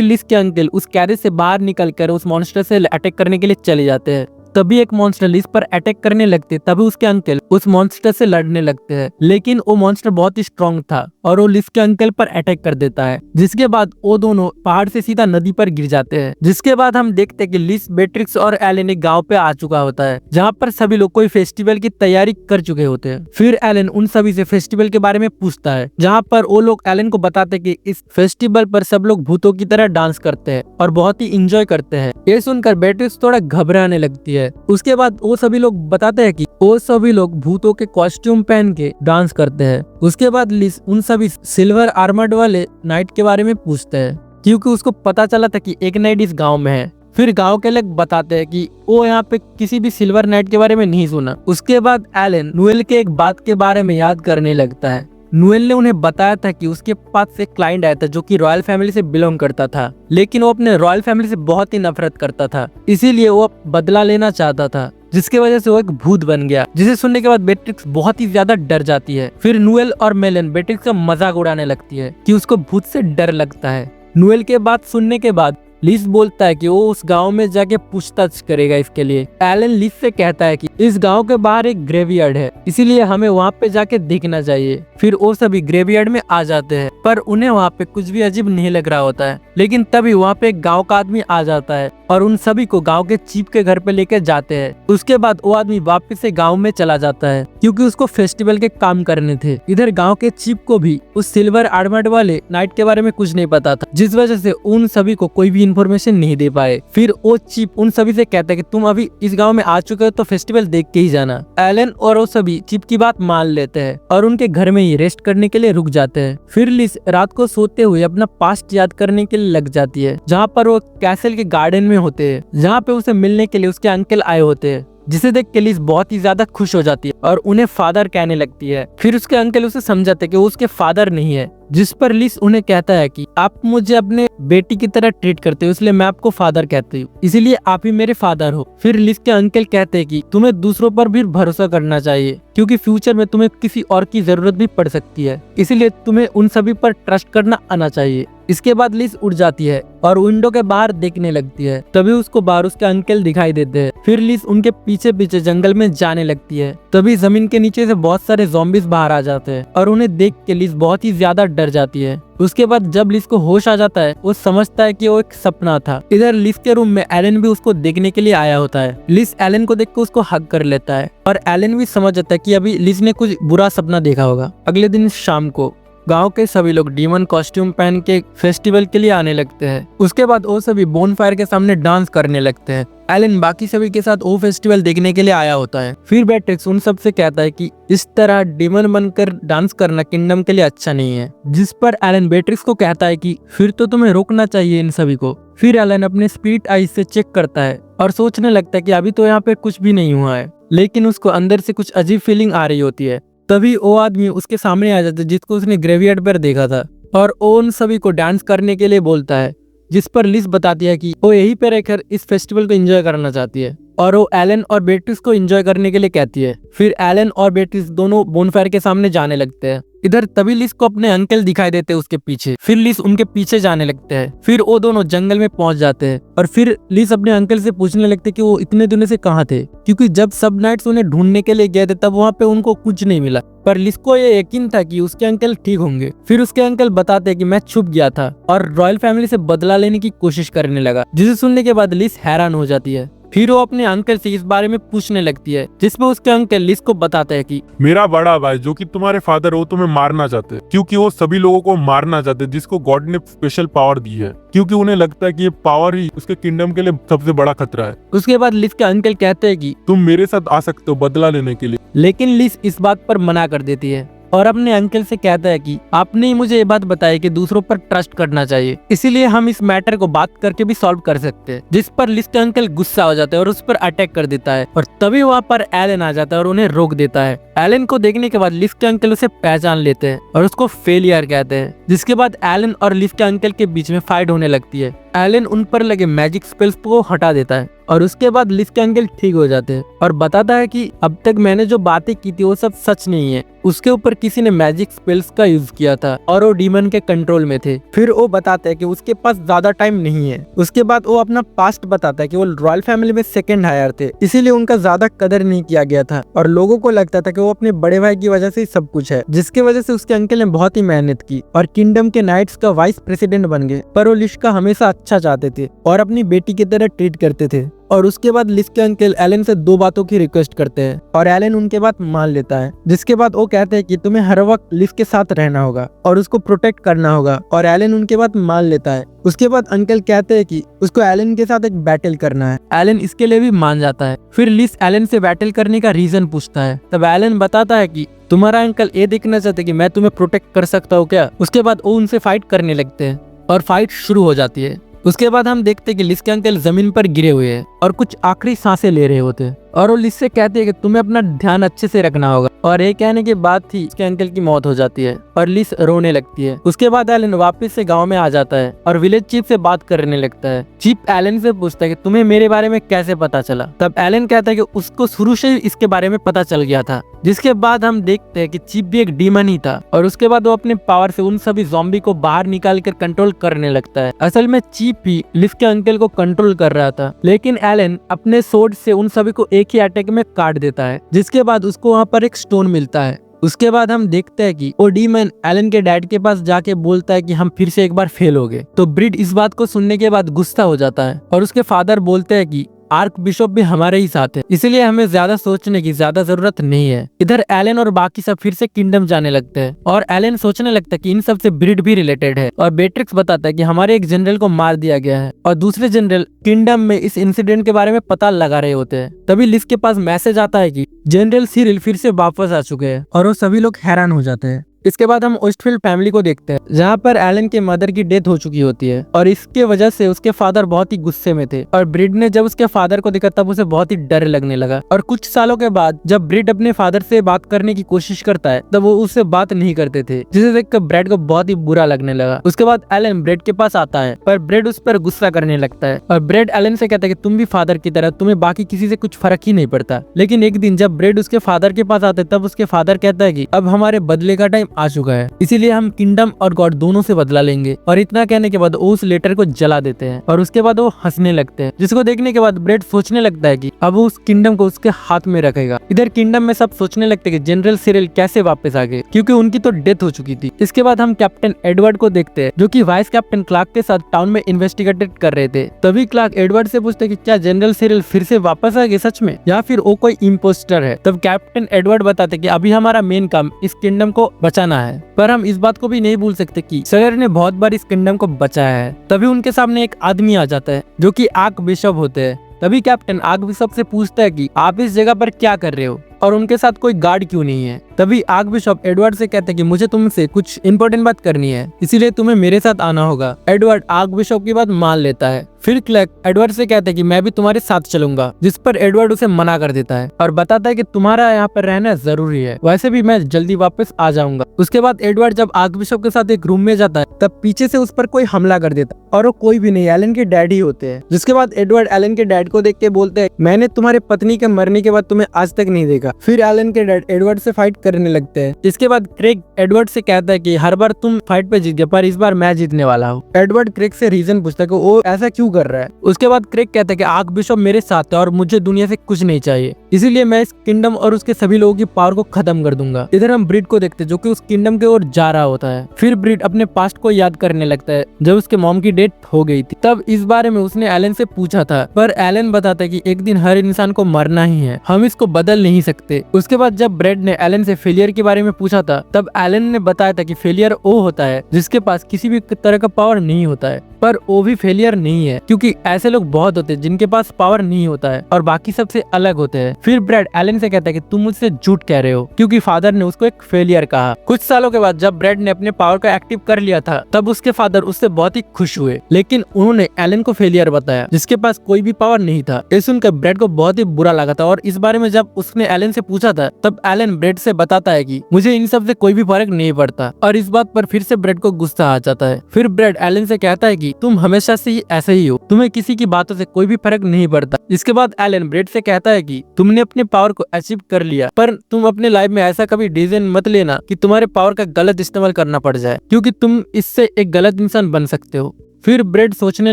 लिस के अंकल उस कैरेज से बाहर निकलकर उस मॉन्स्टर से अटैक करने के लिए चले जाते हैं। तभी एक मॉन्स्टर लिस पर अटैक करने लगते, तभी उसके अंकल उस मॉन्स्टर से लड़ने लगते हैं, लेकिन वो मॉन्स्टर बहुत ही स्ट्रॉन्ग था और वो लिस के अंकल पर अटैक कर देता है, जिसके बाद वो दोनों पहाड़ से सीधा नदी पर गिर जाते हैं। जिसके बाद हम देखते हैं कि लिस, बेट्रिक्स और एलन एक गांव पे आ चुका होता है जहाँ पर सभी लोग कोई फेस्टिवल की तैयारी कर चुके होते हैं। फिर एलन उन सभी से फेस्टिवल के बारे में पूछता है, जहाँ पर वो लोग एलन को बताते हैं कि इस फेस्टिवल पर सब लोग भूतों की तरह डांस करते हैं और बहुत ही इंजॉय करते हैं। ये सुनकर बेट्रिक्स थोड़ा घबराने लगती है। उसके बाद वो सभी लोग बताते हैं कि वो सभी लोग भूतों के कॉस्ट्यूम पहन के डांस करते हैं। उसके बाद लिस उन सभी सिल्वर आर्मर्ड वाले नाइट के बारे में पूछते हैं, क्योंकि उसको पता चला था कि एक नाइट इस गांव में है। फिर गांव के लोग बताते हैं कि वो यहाँ पे किसी भी सिल्वर नाइट के बारे में नहीं सुना। उसके बाद एलन नूएल के एक बात के बारे में याद करने लगता है। नूएल ने उन्हें बताया था कि उसके पास एक क्लाइंट आया था जो कि रॉयल फैमिली से बिलोंग करता था, लेकिन वो अपने रॉयल फैमिली से बहुत ही नफरत करता था, इसीलिए वो बदला लेना चाहता था, जिसके वजह से वो एक भूत बन गया। जिसे सुनने के बाद बेट्रिक्स बहुत ही ज्यादा डर जाती है। फिर नूएल और मेलन बेट्रिक्स का मजाक उड़ाने लगती है कि उसको भूत से डर लगता है। नूएल के बात सुनने के बाद लिस बोलता है कि वो उस गांव में जाके पूछताछ करेगा इसके लिए। एलन लिस से कहता है कि इस गांव के बाहर एक ग्रेवयार्ड है, इसीलिए हमें वहाँ पे जाके देखना चाहिए। फिर वो सभी ग्रेवयार्ड में आ जाते हैं, पर उन्हें वहाँ पे कुछ भी अजीब नहीं लग रहा होता है। लेकिन तभी वहाँ पे एक गांव का आदमी आ जाता है और उन सभी को गांव के चीफ के घर पे लेके जाते हैं। उसके बाद वो आदमी वापस से गांव में चला जाता है, क्योंकि उसको फेस्टिवल के काम करने थे। इधर गांव के चीफ को भी उस सिल्वर आर्मर्ड वाले नाइट के बारे में कुछ नहीं पता था, जिस वजह से उन सभी को कोई भी इन्फॉर्मेशन नहीं दे पाए। फिर वो चीफ उन सभी से कहता है कि तुम अभी इस गांव में आ चुके हो तो फेस्टिवल देख के ही जाना। एलन और वो सभी चीफ की बात मान लेते हैं और उनके घर में ही रेस्ट करने के लिए रुक जाते हैं। फिर लिस रात को सोते हुए अपना पास्ट याद करने के लिए लग जाती है, जहाँ पर वो कैसल के गार्डन में होते हैं, जहाँ पे उसे मिलने के लिए उसके अंकल आए होते हैं, जिसे देख के लिस बहुत ही ज्यादा खुश हो जाती है और उन्हें फादर कहने लगती है। फिर उसके अंकल उसे समझाते कि वो उसके फादर नहीं है, जिस पर लिस उन्हें कहता है कि आप मुझे अपने बेटी की तरह ट्रीट करते हो, इसलिए मैं आपको फादर कहती हूँ, इसीलिए आप ही मेरे फादर हो। फिर लिस के अंकल कहते हैं कि तुम्हें दूसरों पर भी भरोसा करना चाहिए, क्योंकि फ्यूचर में तुम्हें किसी और की जरूरत भी पड़ सकती है, इसीलिए तुम्हें उन सभी पर ट्रस्ट करना आना चाहिए। इसके बाद लिस उड़ जाती है और विंडो के बाहर देखने लगती है। तभी उसको बाहर उसके अंकल दिखाई देते हैं। फिर लिस उनके पीछे पीछे जंगल में जाने लगती है। तभी जमीन के नीचे से बहुत सारे ज़ॉम्बीज़ बाहर आ जाते हैं और उन्हें देख के लिस बहुत ही ज्यादा डर जाती है। उसके बाद जब लिस को होश आ जाता है, वो समझता है कि वो एक सपना था। इधर लिस के रूम में एलन भी उसको देखने के लिए आया होता है। लिस एलन को देख के उसको हग कर लेता है और एलन भी समझ जाता है कि अभी लिस ने कुछ बुरा सपना देखा होगा। अगले दिन शाम को गांव के सभी लोग डीमन कॉस्ट्यूम पहन के फेस्टिवल के लिए आने लगते हैं। उसके बाद वो सभी बोनफायर के सामने डांस करने लगते हैं। एलन बाकी सभी के साथ वो फेस्टिवल देखने के लिए आया होता है। फिर बेट्रिक्स उन सब से कहता है कि इस तरह डीमन बनकर डांस करना किंगडम के लिए अच्छा नहीं है, जिस पर एलन बेट्रिक्स को कहता है कि फिर तो तुम्हें रोकना चाहिए इन सभी को। फिर एलन अपने स्पिरिट आईज से चेक करता है और सोचने लगता है कि अभी तो यहाँ पे कुछ भी नहीं हुआ है, लेकिन उसको अंदर से कुछ अजीब फीलिंग आ रही होती है। तभी वो आदमी उसके सामने आ जाता है जिसको उसने ग्रेवयार्ड पर देखा था और वो उन सभी को डांस करने के लिए बोलता है, जिस पर लिस बताती है कि वो यहीं पर रहकर इस फेस्टिवल को एंजॉय करना चाहती है और वो एलन और बेट्रिक्स को एंजॉय करने के लिए कहती है। फिर एलन और बेट्रिक्स दोनों बोनफायर के सामने जाने लगते हैं। इधर तभी लिस को अपने अंकल दिखाई देते हैं उसके पीछे। फिर लिस उनके पीछे जाने लगते हैं। फिर वो दोनों जंगल में पहुंच जाते हैं और फिर लिस अपने अंकल से पूछने लगते कि वो इतने दिनों से कहाँ थे, क्योंकि जब सब नाइट्स उन्हें ढूंढने के लिए गए थे तब वहाँ पे उनको कुछ नहीं मिला। पर लिस को ये यकीन था कि उसके अंकल ठीक होंगे। फिर उसके अंकल बताते कि मैं छुप गया था और रॉयल फैमिली से बदला लेने की कोशिश करने लगा, जिसे सुनने के बाद लिस हैरान हो जाती है। फिर वो अपने अंकल से इस बारे में पूछने लगती है, जिसमें उसके अंकल लिस को बताते हैं कि मेरा बड़ा भाई जो कि तुम्हारे फादर वो तुम्हें मारना चाहते हैं, क्योंकि वो सभी लोगों को मारना चाहते हैं जिसको गॉड ने स्पेशल पावर दी है, क्योंकि उन्हें लगता है कि ये पावर ही उसके किंगडम के लिए सबसे बड़ा खतरा है। उसके बाद लिस के अंकल कहते हैं कि तुम मेरे साथ आ सकते हो बदला लेने के लिए। लेकिन लिस इस बात पर मना कर देती है और अपने अंकल से कहता है कि आपने ही मुझे ये बात बताई कि दूसरों पर ट्रस्ट करना चाहिए, इसीलिए हम इस मैटर को बात करके भी सॉल्व कर सकते हैं। जिस पर लिस का अंकल गुस्सा हो जाता है और उस पर अटैक कर देता है और तभी वहाँ पर एलन आ जाता है और उन्हें रोक देता है। एलन को देखने के बाद लिस के अंकल उसे पहचान लेते हैं और उसको फेलियर कहते हैं, जिसके बाद एलन और लिस के अंकल के बीच में फाइट होने लगती है। एलन उन पर लगे मैजिक स्पेल्स को हटा देता है और उसके बाद लिस के अंकल ठीक हो जाते हैं और बताता है कि अब तक मैंने जो बातें की थी वो सब सच नहीं है, उसके ऊपर किसी ने मैजिक स्पेल्स का यूज किया था और वो डीमन के कंट्रोल में थे। फिर वो बताता है कि उसके पास ज्यादा टाइम नहीं है। उसके बाद वो अपना पास्ट बताता है कि वो रॉयल फैमिली में सेकंड हायर थे, इसीलिए उनका ज्यादा कदर नहीं किया गया था और लोगों को लगता था कि वो अपने बड़े भाई की वजह से ही सब कुछ है, जिसकी वजह से उसके अंकल ने बहुत ही मेहनत की और किंगडम के नाइट्स का वाइस प्रेसिडेंट बन गए। पर वो लिस का हमेशा अच्छा चाहते थे और अपनी बेटी की तरह ट्रीट करते थे। और उसके बाद लिस के अंकल एलन से 2 बातों की रिक्वेस्ट करते हैं और एलन उनके बात मान लेता है, जिसके बाद वो कहते हैं कि तुम्हें हर वक्त लिस के साथ रहना होगा और उसको प्रोटेक्ट करना होगा और एलन उनके बात मान लेता है। उसके बाद अंकल कहते हैं कि उसको एलन के साथ एक बैटल करना है। एलन इसके लिए भी मान जाता है। फिर लिस एलन से बैटल करने का रीजन पूछता है, तब एलन बताता है कि तुम्हारा अंकल ये देखना चाहते कि मैं तुम्हें प्रोटेक्ट कर सकता हूँ क्या। उसके बाद वो उनसे फाइट करने लगते हैं और फाइट शुरू हो जाती है। उसके बाद हम देखते हैं कि लिस के अंकल जमीन पर गिरे हुए हैं और कुछ आखिरी सांसें ले रहे होते हैं और वो लिस से कहते हैं कि तुम्हें अपना ध्यान अच्छे से रखना होगा। और ये कहने के बाद ही उसके अंकल की मौत हो जाती है और लिस रोने लगती है। उसके बाद एलन वापस से गांव में आ जाता है और विलेज चीफ से बात करने लगता है। चीफ एलन से पूछता है कि तुम्हें मेरे बारे में कैसे पता चला। तब एलन कहता है कि उसको शुरू से ही इसके बारे में पता चल गया था। जिसके बाद हम देखते हैं कि चीफ भी एक डीमन ही था और उसके बाद वो अपने पावर से उन सभी ज़ॉम्बी को बाहर निकाल कर कंट्रोल करने लगता है। असल में चीफ ही लिस के अंकल को कंट्रोल कर रहा था, लेकिन एलन अपने सोर्ड से उन सभी को एक ही अटैक में काट देता है। जिसके बाद उसको वहाँ पर एक स्टोन मिलता है। उसके बाद हम देखते हैं कि वो डीमन एलन के डैड के पास जाके बोलता है कि हम फिर से एक बार फेल हो गए। तो ब्रिड इस बात को सुनने के बाद गुस्सा हो जाता है और उसके फादर बोलते हैं कि आर्क बिशप भी हमारे ही साथ है, इसलिए हमें ज्यादा सोचने की ज्यादा जरूरत नहीं है। इधर एलन और बाकी सब फिर से किंगडम जाने लगते हैं और एलन सोचने लगता है कि इन सब से ब्रिड भी रिलेटेड है और बेट्रिक्स बताता है कि हमारे एक जनरल को मार दिया गया है और दूसरे जनरल किंगडम में इस इंसिडेंट के बारे में पता लगा रहे होते हैं। तभी लिस के पास मैसेज आता है कि जनरल सिरिल फिर से वापस आ चुके हैं और वो सभी लोग हैरान हो जाते हैं। इसके बाद हम ओस्टफील्ड फैमिली को देखते हैं, जहाँ पर एलन के मदर की डेथ हो चुकी होती है और इसके वजह से उसके फादर बहुत ही गुस्से में थे। और ब्रिड ने जब उसके फादर को देखा तब उसे बहुत ही डर लगने लगा। और कुछ सालों के बाद जब ब्रिड अपने फादर से बात करने की कोशिश करता है तब वो उससे बात नहीं करते थे, जिसे देखकर ब्रेड को बहुत ही बुरा लगने लगा। उसके बाद एलन ब्रेड के पास आता है पर ब्रेड उस पर गुस्सा करने लगता है और ब्रेड एलन से कहता है कि तुम भी फादर की तरह, तुम्हें बाकी किसी से कुछ फर्क ही नहीं पड़ता। लेकिन एक दिन जब ब्रेड उसके फादर के पास आता है तब उसके फादर कहता है कि अब हमारे बदले का टाइम आ चुका है, इसीलिए हम किंगडम और गॉड दोनों से बदला लेंगे। और इतना कहने के बाद वो उस लेटर को जला देते हैं और उसके बाद वो हंसने लगते हैं, जिसको देखने के बाद ब्रेड सोचने लगता है कि अब वो उस किंगडम को उसके हाथ में रखेगा। इधर किंगडम में सब सोचने लगते हैं कि जनरल सिरिल कैसे वापस आ गए, क्योंकि उनकी तो डेथ हो चुकी थी। इसके बाद हम कैप्टन एडवर्ड को देखते हैं, जो कि वाइस कैप्टन क्लार्क के साथ टाउन में इन्वेस्टिगेटेड कर रहे थे। तभी क्लार्क एडवर्ड से पूछते कि क्या जनरल सिरिल फिर से वापस आ गए सच में, या फिर वो कोई इम्पोस्टर है। तब कैप्टन एडवर्ड बताते कि अभी हमारा मेन काम इस किंगडम को बचाना है, पर हम इस बात को भी नहीं भूल सकते कि सर ने बहुत बार इस किंगडम को बचाया है। तभी उनके सामने एक आदमी आ जाता है जो कि आर्क बिशप होते हैं। तभी कैप्टन आर्क बिशप से पूछता है कि आप इस जगह पर क्या कर रहे हो और उनके साथ कोई गार्ड क्यों नहीं है। तभी आर्क बिशप एडवर्ड से कहते हैं कि मुझे तुमसे कुछ इंपॉर्टेंट बात करनी है, इसीलिए तुम्हें मेरे साथ आना होगा। एडवर्ड आर्क बिशप की बात मान लेता है। फिर क्लर्क एडवर्ड से कहते हैं कि मैं भी तुम्हारे साथ चलूंगा, जिस पर एडवर्ड उसे मना कर देता है और बताता है कि तुम्हारा यहाँ पर रहना जरूरी है, वैसे भी मैं जल्दी वापस आ जाऊंगा। उसके बाद एडवर्ड जब आर्क बिशप के साथ एक रूम में जाता है तब पीछे से उस पर कोई हमला कर देता है और वो कोई भी नहीं, एलन के डैड ही होते हैं। जिसके बाद एडवर्ड एलन के डैड को देख के बोलते हैं, मैंने तुम्हारे पत्नी के मरने के बाद तुम्हें आज तक नहीं देखा। फिर एलन के डैड एडवर्ड से फाइट करने लगते हैं। इसके बाद क्रेग एडवर्ड से कहता है कि हर बार तुम फाइट पे जीत गए पर इस बार मैं जीतने वाला हूँ। एडवर्ड क्रेग से रीजन पूछता है कि वो ऐसा क्यों कर रहा है। उसके बाद क्रेग कहता है कि आर्क बिशप मेरे साथ है और मुझे दुनिया से कुछ नहीं चाहिए, इसीलिए मैं इस किंगडम और उसके सभी लोगों की पावर को खत्म कर दूंगा। इधर हम ब्रिड को देखते हैं जो कि उस किंगडम की ओर जा रहा होता है। फिर ब्रिड अपने पास्ट को याद करने लगता है जब उसके मॉम की डेथ हो गई थी। तब इस बारे में उसने एलन से पूछा था, पर एलन बताता है कि एक दिन हर इंसान को मरना ही है, हम इसको बदल नहीं सकते। उसके बाद जब ब्रेड ने एलन से फेलियर के बारे में पूछा था तब एलन ने बताया था कि फेलियर वो होता है जिसके पास किसी भी तरह का पावर नहीं होता है, पर वो भी फेलियर नहीं है, क्योंकि ऐसे लोग बहुत होते हैं जिनके पास पावर नहीं होता है और बाकी सबसे अलग होते हैं। फिर ब्रेड एलन से कहता है कि तुम मुझसे झूठ कह रहे हो, क्योंकि फादर ने उसको एक फेलियर कहा। कुछ सालों के बाद जब ब्रेड ने अपने पावर को एक्टिव कर लिया था तब उसके फादर उससे बहुत ही खुश हुए, लेकिन उन्होंने एलन को फेलियर बताया जिसके पास कोई भी पावर नहीं था। ये सुनकर ब्रेड को बहुत ही बुरा लगा था और इस बारे में जब उसने एलन से पूछा था तब एलन ब्रेड से बताता है कि मुझे इन सब से कोई भी फर्क नहीं पड़ता, और इस बात पर फिर से ब्रेड को गुस्सा आ जाता है। फिर ब्रेड एलन से कहता है कि तुम हमेशा से ही ऐसे ही हो, तुम्हें किसी की बातों से कोई भी फर्क नहीं पड़ता। इसके बाद एलन ब्रेड से कहता है कि तुमने अपने पावर को अचीव कर लिया, पर तुम अपने लाइफ में ऐसा कभी डिसीजन मत लेना कि तुम्हारे पावर का गलत इस्तेमाल करना पड़ जाए, क्योंकि तुम इससे एक गलत इंसान बन सकते हो। फिर ब्रेड सोचने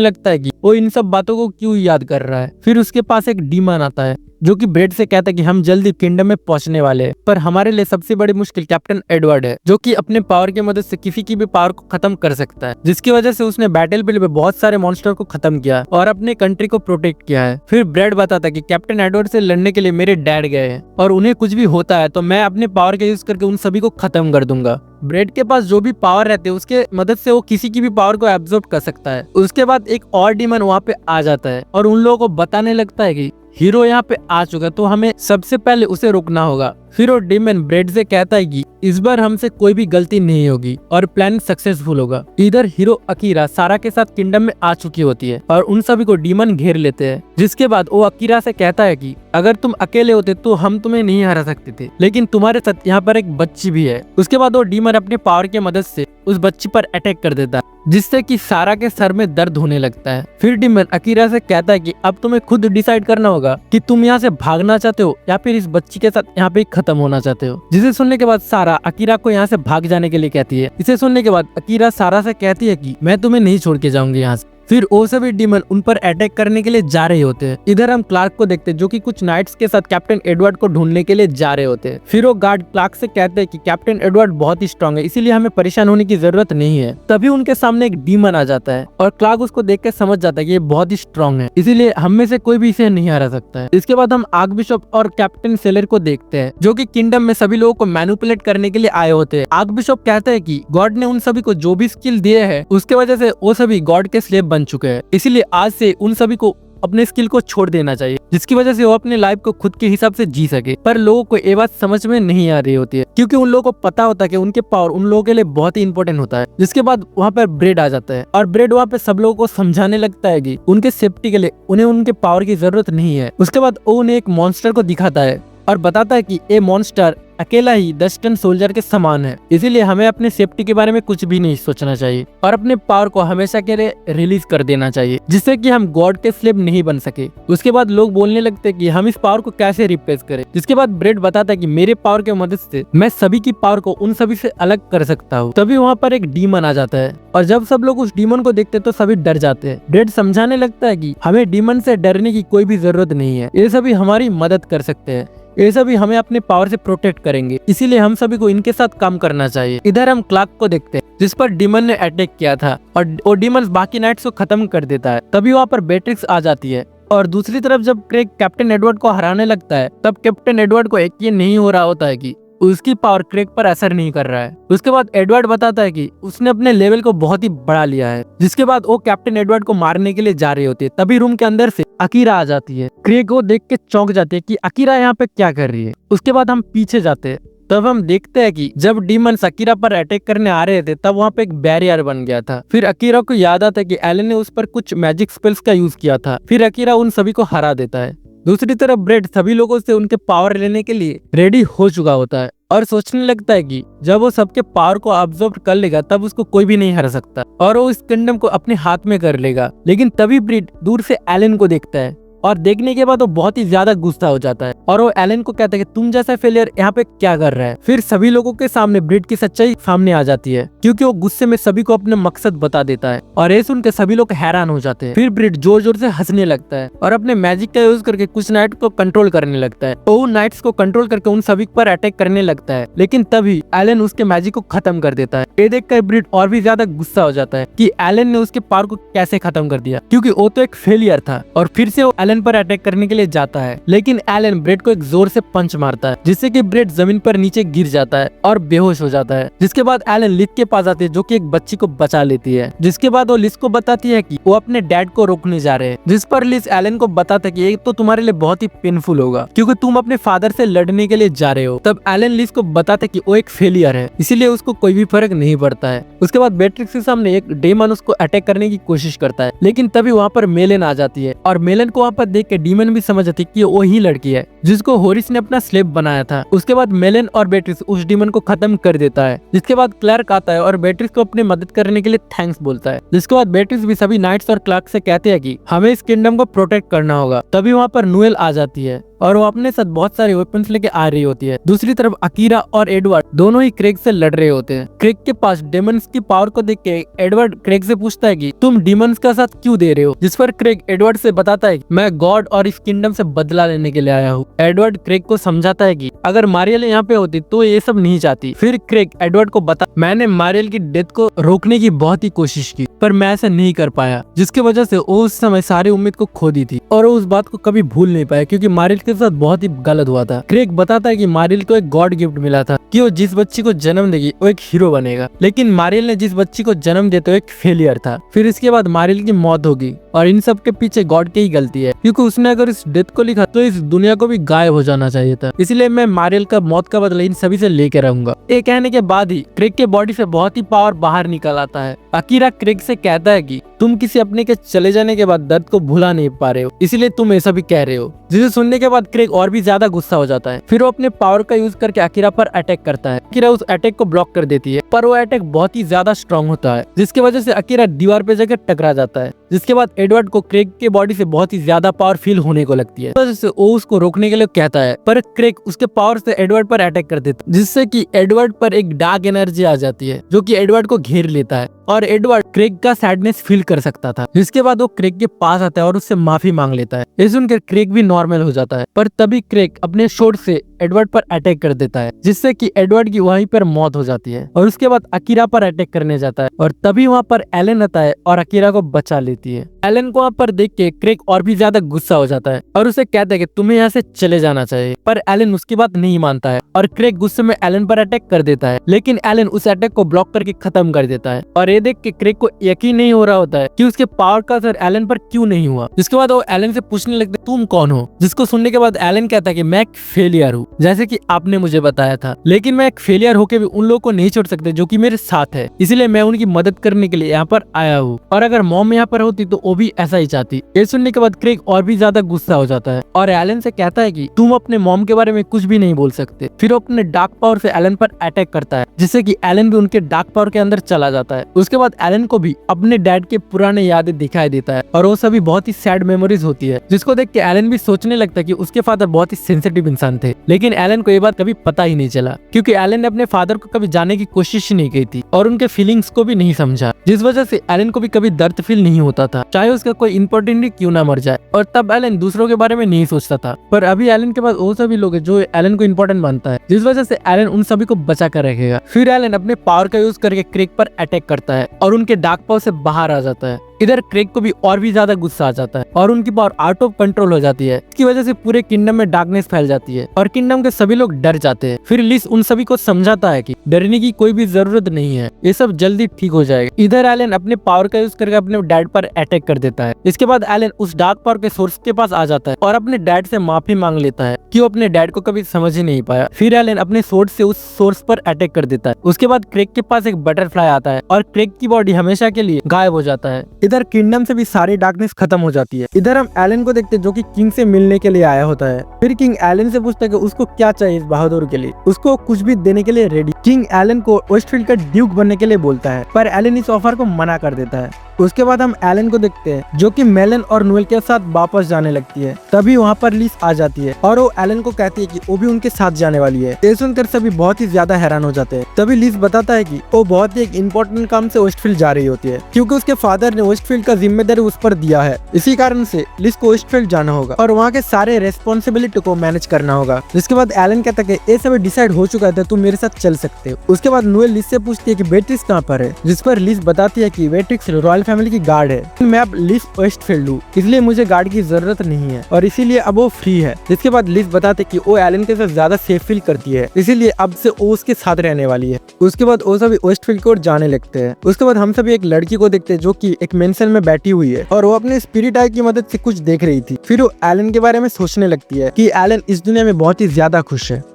लगता है कि वो इन सब बातों को क्यों याद कर रहा है। फिर उसके पास एक डीमन आता है जो कि ब्रेड से कहता है कि हम जल्दी किंगडम में पहुंचने वाले हैं, पर हमारे लिए सबसे बड़ी मुश्किल कैप्टन एडवर्ड है, जो कि अपने पावर की मदद से किसी की भी पावर को खत्म कर सकता है, जिसकी वजह से उसने बैटलफील्ड में बहुत सारे मॉन्स्टर को खत्म किया और अपने कंट्री को प्रोटेक्ट किया है। फिर ब्रेड बताता है कि कैप्टन एडवर्ड से लड़ने के लिए मेरे डैड गए हैं और उन्हें कुछ भी होता है तो मैं अपने पावर का यूज करके उन सभी को खत्म कर दूंगा। ब्रेड के पास जो भी पावर रहते हैं उसके मदद से वो किसी की भी पावर को एब्जॉर्ब कर सकता है। उसके बाद एक और डीमन वहाँ पे आ जाता है और उन लोगों को बताने लगता है कि हीरो यहाँ पे आ चुका है, तो हमें सबसे पहले उसे रोकना होगा। फिर वो डीमन ब्रेड से कहता है कि इस बार हमसे कोई भी गलती नहीं होगी और प्लान सक्सेसफुल होगा। इधर हीरो अकीरा सारा के साथ किंगडम में आ चुकी होती है और उन सभी को डीमन घेर लेते हैं। जिसके बाद वो अकीरा से कहता है कि अगर तुम अकेले होते तो हम तुम्हें नहीं हरा सकते थे, लेकिन तुम्हारे साथ यहाँ पर एक बच्ची भी है। उसके बाद वो डीमन अपने पावर की मदद से उस बच्ची पर अटैक कर देता है, जिससे कि सारा के सर में दर्द होने लगता है। फिर डीमन अकीरा से कहता है कि अब तुम्हें खुद डिसाइड करना होगा कि तुम यहाँ से भागना चाहते हो या फिर इस बच्ची के साथ यहाँ पे खत्म होना चाहते हो। जिसे सुनने के बाद सारा अकीरा को यहाँ से भाग जाने के लिए कहती है। इसे सुनने के बाद अकीरा सारा से कहती है कि मैं तुम्हें नहीं छोड़ के जाऊंगी यहाँ से। फिर वो सभी डीमन उन पर अटैक करने के लिए जा रहे होते हैं। इधर हम क्लार्क को देखते हैं जो कि कुछ नाइट्स के साथ कैप्टन एडवर्ड को ढूंढने के लिए जा रहे होते हैं। फिर वो गार्ड क्लार्क से कहते हैं कि कैप्टन एडवर्ड बहुत ही स्ट्रांग है, इसीलिए हमें परेशान होने की जरूरत नहीं है। तभी उनके सामने एक डीमन आ जाता है और क्लार्क उसको देख कर समझ जाता है कि ये बहुत ही स्ट्रांग है, इसीलिए हम में से कोई भी इसे नहीं हरा सकता है। इसके बाद हम आर्क बिशप और कैप्टन सेलर को देखते हैं जो कि किंगडम में सभी लोगों को मैनिपुलेट करने के लिए आए होते हैं। आर्क बिशप कहते हैं कि गॉड ने उन सभी को जो भी स्किल दिए है उसके वजह से वो सभी गॉड के स्लेव बन चुके हैं, इसीलिए आज से उन सभी को अपने स्किल को छोड़ देना चाहिए, जिसकी वजह से वो अपने लाइफ को खुद के हिसाब से जी सके। पर लोगों को ये बात समझ में नहीं आ रही होती है, क्योंकि उन लोगों को पता होता है कि उनके पावर उन लोगों के लिए बहुत ही इंपॉर्टेंट होता है। जिसके बाद वहाँ पर ब्रेड आ जाता है और ब्रेड वहाँ पे सब लोगों को समझाने लगता है कि उनके सेफ्टी के लिए उन्हें उनके पावर की जरूरत नहीं है। उसके बाद वो उन्हें एक मॉन्स्टर को दिखाता है और बताता है कि ये मॉन्स्टर अकेला ही 10 टन सोल्जर के समान है, इसीलिए हमें अपने सेफ्टी के बारे में कुछ भी नहीं सोचना चाहिए और अपने पावर को हमेशा के लिए रिलीज कर देना चाहिए, जिससे कि हम गॉड के स्लेव नहीं बन सके। उसके बाद लोग बोलने लगते हैं कि हम इस पावर को कैसे रिप्लेस करें। जिसके बाद ब्रेड बताता है कि मेरे पावर की मदद से मैं सभी की पावर को उन सभी से अलग कर सकता हूँ। तभी वहाँ पर एक डीमन आ जाता है और जब सब लोग उस डीमन को देखते हैं तो सभी डर जाते हैं। ब्रेड समझाने लगता है कि हमें डीमन से डरने की कोई भी जरूरत नहीं है, ये सभी हमारी मदद कर सकते हैं, ये सभी हमें अपने पावर से प्रोटेक्ट करेंगे, इसीलिए हम सभी को इनके साथ काम करना चाहिए। इधर हम क्लार्क को देखते हैं जिस पर डीमन ने अटैक किया था और वो डीमन बाकी नाइट्स को खत्म कर देता है। तभी वहाँ पर बेट्रिक्स आ जाती है और दूसरी तरफ जब क्रेग कैप्टन एडवर्ड को हराने लगता है तब कैप्टन एडवर्ड को यकीन नहीं हो रहा होता है कि उसकी पावर क्रेग पर असर नहीं कर रहा है। उसके बाद एडवर्ड बताता है कि उसने अपने लेवल को बहुत ही बढ़ा लिया है। जिसके बाद वो कैप्टन एडवर्ड को मारने के लिए जा रही होती है। तभी रूम के अंदर से अकीरा आ जाती है। क्रेग को देख के चौंक जाते हैं कि अकीरा यहाँ पे क्या कर रही है। उसके बाद हम पीछे जाते हैं, तब हम देखते हैं कि जब डीमंस अकीरा पर अटैक करने आ रहे थे तब वहाँ पे एक बैरियर बन गया था। फिर अकीरा को याद आता है कि एलन ने उस पर कुछ मैजिक स्पेल्स का यूज किया था। फिर अकीरा उन सभी को हरा देता है। दूसरी तरफ ब्रेड सभी लोगों से उनके पावर लेने के लिए रेडी हो चुका होता है और सोचने लगता है कि जब वो सबके पावर को ऑब्जर्व कर लेगा तब उसको कोई भी नहीं हरा सकता और वो इस किंगडम को अपने हाथ में कर लेगा। लेकिन तभी ब्रेड दूर से एलन को देखता है और देखने के बाद वो बहुत ही ज्यादा गुस्सा हो जाता है और वो एलन को कहता है कि तुम जैसा फेलियर यहाँ पे क्या कर रहा है। फिर सभी लोगों के सामने ब्रेड की सच्चाई सामने आ जाती है, क्योंकि वो गुस्से में सभी को अपना मकसद बता देता है और ये सुन के सभी लोग हैरान हो जाते हैं। फिर ब्रेड जोर जोर से हंसने लगता है और अपने मैजिक का यूज करके कुछ नाइट को कंट्रोल करने लगता है। वो उन नाइट्स को कंट्रोल करके उन सभी पर अटैक करने लगता है, लेकिन तभी एलन उसके मैजिक को खत्म कर देता है। ये देखकर ब्रेड और भी ज्यादा गुस्सा हो जाता है कि एलन ने उसके पावर को कैसे खत्म कर दिया, क्योंकि वो तो एक फेलियर था। और फिर से वो एलन पर अटैक करने के लिए जाता है, लेकिन एलन ब्रेड को एक जोर से पंच मारता है जिससे कि ब्रेड जमीन पर नीचे गिर जाता है और बेहोश हो जाता है। जिसके बाद एलन लिस के पास आती है जो कि एक बच्ची को बचा लेती है। जिसके बाद वो लिस को बताती है कि वो अपने डैड को रोकने जा रहे हैं। जिस पर लिस एलन को बताता है कि ये तो तुम्हारे लिए बहुत ही पेनफुल होगा क्योंकि तुम अपने फादर से लड़ने के लिए जा रहे हो। तब एलन लिस को बताता है कि वो एक फेलियर है, इसीलिए उसको कोई भी फर्क नहीं पड़ता है। उसके बाद बेट्रिक्स के सामने एक डेमन उसको अटैक करने की कोशिश करता है, लेकिन तभी वहाँ पर मेलन आ जाती है और मेलन को वहाँ पर देख के डीमन भी समझ आती है कि वो ही लड़की है जिसको होरिस ने अपना स्लेव बनाया था। उसके बाद मेलन और बेट्रिक्स उस डीमन को खत्म कर देता है। जिसके बाद क्लार्क आता है और बेट्रिक्स को अपनी मदद करने के लिए थैंक्स बोलता है। जिसके बाद बेट्रिक्स भी सभी नाइट्स और क्लार्क से कहते हैं कि हमें इस किंगडम को प्रोटेक्ट करना होगा। तभी वहाँ पर नोएल आ जाती है और वो अपने साथ बहुत सारे वेपन्स लेके आ रही होती है। दूसरी तरफ अकीरा और एडवर्ड दोनों ही क्रेग से लड़ रहे होते हैं। क्रेग के पास डेमंस की पावर को देख के एडवर्ड क्रेग से पूछता है कि तुम डेमंस का साथ क्यों दे रहे हो। जिस पर क्रेग एडवर्ड से बताता है कि मैं गॉड और इस किंगडम से बदला लेने के लिए आया हूँ। एडवर्ड क्रेग को समझाता है कि अगर मारियल यहाँ पे होती तो ये सब नहीं चाहती। फिर क्रेग एडवर्ड को बता मैंने मारियल की डेथ को रोकने की बहुत ही कोशिश की पर मैं ऐसा नहीं कर पाया, जिसकी वजह से वो उस समय सारी उम्मीद को खो दी थी और वो उस बात को कभी भूल नहीं पाया क्योंकि मारियल के साथ बहुत ही गलत हुआ था। क्रेग बताता है कि मारियल को एक गॉड गिफ्ट मिला था कि वो जिस बच्ची को जन्म देगी वो एक हीरो बनेगा, लेकिन मारियल ने जिस बच्ची को जन्म दिया तो एक फेलियर था। फिर इसके बाद मारियल की मौत होगी और इन सब के पीछे गॉड की ही गलती है क्योंकि उसने अगर इस डेथ को लिखा तो इस दुनिया को भी गायब हो जाना चाहिए था। इसलिए मैं मारियल का मौत का बदला इन सभी से लेके रहूंगा। ये कहने के बाद ही क्रेग के बॉडी से बहुत ही पावर बाहर निकल आता है। अकीरा क्रेग से कहता है कि तुम किसी अपने के चले जाने के बाद दर्द को भुला नहीं पा रहे हो, इसलिए तुम ऐसा भी कह रहे हो। जिसे सुनने के बाद क्रेग और भी ज्यादा गुस्सा हो जाता है। फिर वो अपने पावर का यूज करके अकीरा पर अटैक करता है। अकीरा उस अटैक को ब्लॉक कर देती है पर वो अटैक बहुत ही ज्यादा स्ट्रॉन्ग होता है जिसकी वजह से अकीरा दीवार पे जाकर टकरा जाता है। जिसके बाद एडवर्ड को क्रेग के बॉडी से बहुत ही ज्यादा पावर फील होने को लगती है, वजह से वो उसको रोकने के लिए कहता है पर क्रेग उसके पावर से एडवर्ड पर अटैक कर देता है जिससे कि एडवर्ड पर एक डार्क एनर्जी आ जाती है जो कि एडवर्ड को घेर लेता है और एडवर्ड क्रेग का सैडनेस फील कर सकता था। जिसके बाद वो क्रेग के पास आता है और उससे माफी मांग लेता है। ये सुनकर क्रेग भी नॉर्मल हो जाता है पर तभी क्रेग अपने शॉट से एडवर्ड पर अटैक कर देता है जिससे कि एडवर्ड की वहीं पर मौत हो जाती है और उस उसके बाद अकीरा पर अटैक करने जाता है और तभी वहाँ पर एलन आता है और अकीरा को बचा लेती है। एलन को वहाँ पर देख के क्रेग और भी ज्यादा गुस्सा हो जाता है और उसे कहता है कि तुम्हें यहाँ से चले जाना चाहिए, पर एलन उसकी बात नहीं मानता है और क्रेग गुस्से में एलन पर अटैक कर देता है, लेकिन एलन उस अटैक को ब्लॉक करके खत्म कर देता है। और ये देख के क्रेग को यकीन नहीं हो रहा होता है कि उसके पावर का असर एलन पर क्यों नहीं हुआ। जिसके बाद वो एलन से पूछने लगते तुम कौन हो, जिसको सुनने के बाद एलन कहता है कि मैं एक फेलियर हूँ, जैसे कि आपने मुझे बताया था, लेकिन मैं एक फेलियर होके भी उन लोगों को नहीं छोड़ सकते जो कि मेरे साथ है, इसलिए मैं उनकी मदद करने के लिए यहाँ पर आया हूँ। और अगर मॉम यहाँ पर होती तो वो भी ऐसा ही चाहती। ये सुनने के बाद क्रेग और भी ज्यादा गुस्सा हो जाता है और एलन से कहता है कि तुम अपने मॉम के बारे में कुछ भी नहीं बोल सकते। फिर वो अपने डार्क पावर से एलन पर अटैक करता है, जिससे कि एलन भी उनके डार्क पावर के अंदर चला जाता है। उसके बाद एलन को भी अपने डैड के पुराने यादें दिखाई देता है और वो सभी बहुत ही सैड मेमोरीज होती है, जिसको देख के एलन भी सोचने लगता है कि उसके फादर बहुत ही सेंसिटिव इंसान थे। लेकिन एलन को ये बात कभी पता ही नहीं चला, क्योंकि एलन ने अपने फादर को कभी जाने की कोशिश ही नहीं की थी और उनके फीलिंग्स को भी नहीं समझा, जिस वजह से एलन को भी कभी दर्द फील नहीं होता था, चाहे उसका कोई इंपॉर्टेंट क्यों ना मर जाए। और तब एलन दूसरों के बारे में नहीं सोचता था, पर अभी एलन के पास वो सभी लोग हैं जो एलन को इंपॉर्टेंट मानता है, जिस वजह से एलन उन सभी को बचा कर रखेगा। फिर एलन अपने पावर का यूज करके क्रेग पर अटैक करता है और उनके डार्क पावर से बाहर आ जाता है। इधर क्रेग को भी और भी ज्यादा गुस्सा आ जाता है और उनकी पावर आउट ऑफ कंट्रोल हो जाती है। इसकी वजह से पूरे किंगडम में डार्कनेस फैल जाती है और किंगडम के सभी लोग डर जाते हैं। फिर लिस उन सभी को समझाता है कि डरने की कोई भी जरूरत नहीं है, ये सब जल्दी ठीक हो जाएगा। इधर एलन अपने पावर का यूज करके अपने डैड पर अटैक कर देता है। इसके बाद एलन उस डार्क पावर के सोर्स के पास आ जाता है और अपने डैड से माफी मांग लेता है कि वो अपने डैड को कभी समझ ही नहीं पाया। फिर एलन अपने सोर्स से उस सोर्स पर अटैक कर देता है। उसके बाद क्रेग के पास एक बटरफ्लाई आता है और क्रेग की बॉडी हमेशा के लिए गायब हो जाता है। इधर किंगडम से भी सारी डार्कनेस खत्म हो जाती है। इधर हम एलन को देखते हैं जो कि किंग से मिलने के लिए आया होता है। फिर किंग एलन से पूछता है कि उसको क्या चाहिए इस बहादुर के लिए, उसको कुछ भी देने के लिए रेडी। किंग एलन को वेस्टफील्ड का ड्यूक बनने के लिए बोलता है, पर एलन इस ऑफर को मना कर देता है। उसके बाद हम एलन को देखते हैं जो कि मेलन और नोएल के साथ वापस जाने लगती है। तभी वहाँ पर लिस आ जाती है और वो एलन को कहती है कि वो भी उनके साथ जाने वाली है। ये सुनकर सभी बहुत ही ज्यादा हैरान हो जाते हैं। तभी लिस बताता है कि वो बहुत ही एक इम्पोर्टेंट काम से वेस्टफील्ड जा रही होती है, क्योंकि उसके फादर ने वेस्टफील्ड का जिम्मेदारी उस पर दिया है। इसी कारण से लिस को वेस्टफील्ड जाना होगा और वहाँ के सारे रेस्पॉन्सिबिलिटी को मैनेज करना होगा। जिसके बाद एलन कहता है कि ये सब डिसाइड हो चुका है, तुम मेरे साथ चल सकते हो। उसके बाद नोएल लिस से पूछती है कि बेट्रिक्स कहाँ पर है, जिस पर लिस बताती है कि बेट्रिक्स रॉयल फैमिली की गार्ड है। मैं अब लिस वेस्टफील्ड हूँ, इसलिए मुझे गार्ड की जरूरत नहीं है और इसीलिए अब वो फ्री है। जिसके बाद लिस बताते कि वो एलन के साथ ज्यादा सेफ फील करती है, इसीलिए अब से वो उसके साथ रहने वाली है। उसके बाद वो सभी वेस्टफील्ड की ओर जाने लगते हैं। उसके बाद हम सभी एक लड़की को देखते हैं जो कि एक मेंशन में बैठी हुई है और वो अपने स्पिरिट आई की मदद से कुछ देख रही थी। फिर वो एलन के बारे में सोचने लगती है कि एलन इस दुनिया में बहुत ही ज्यादा खुश है।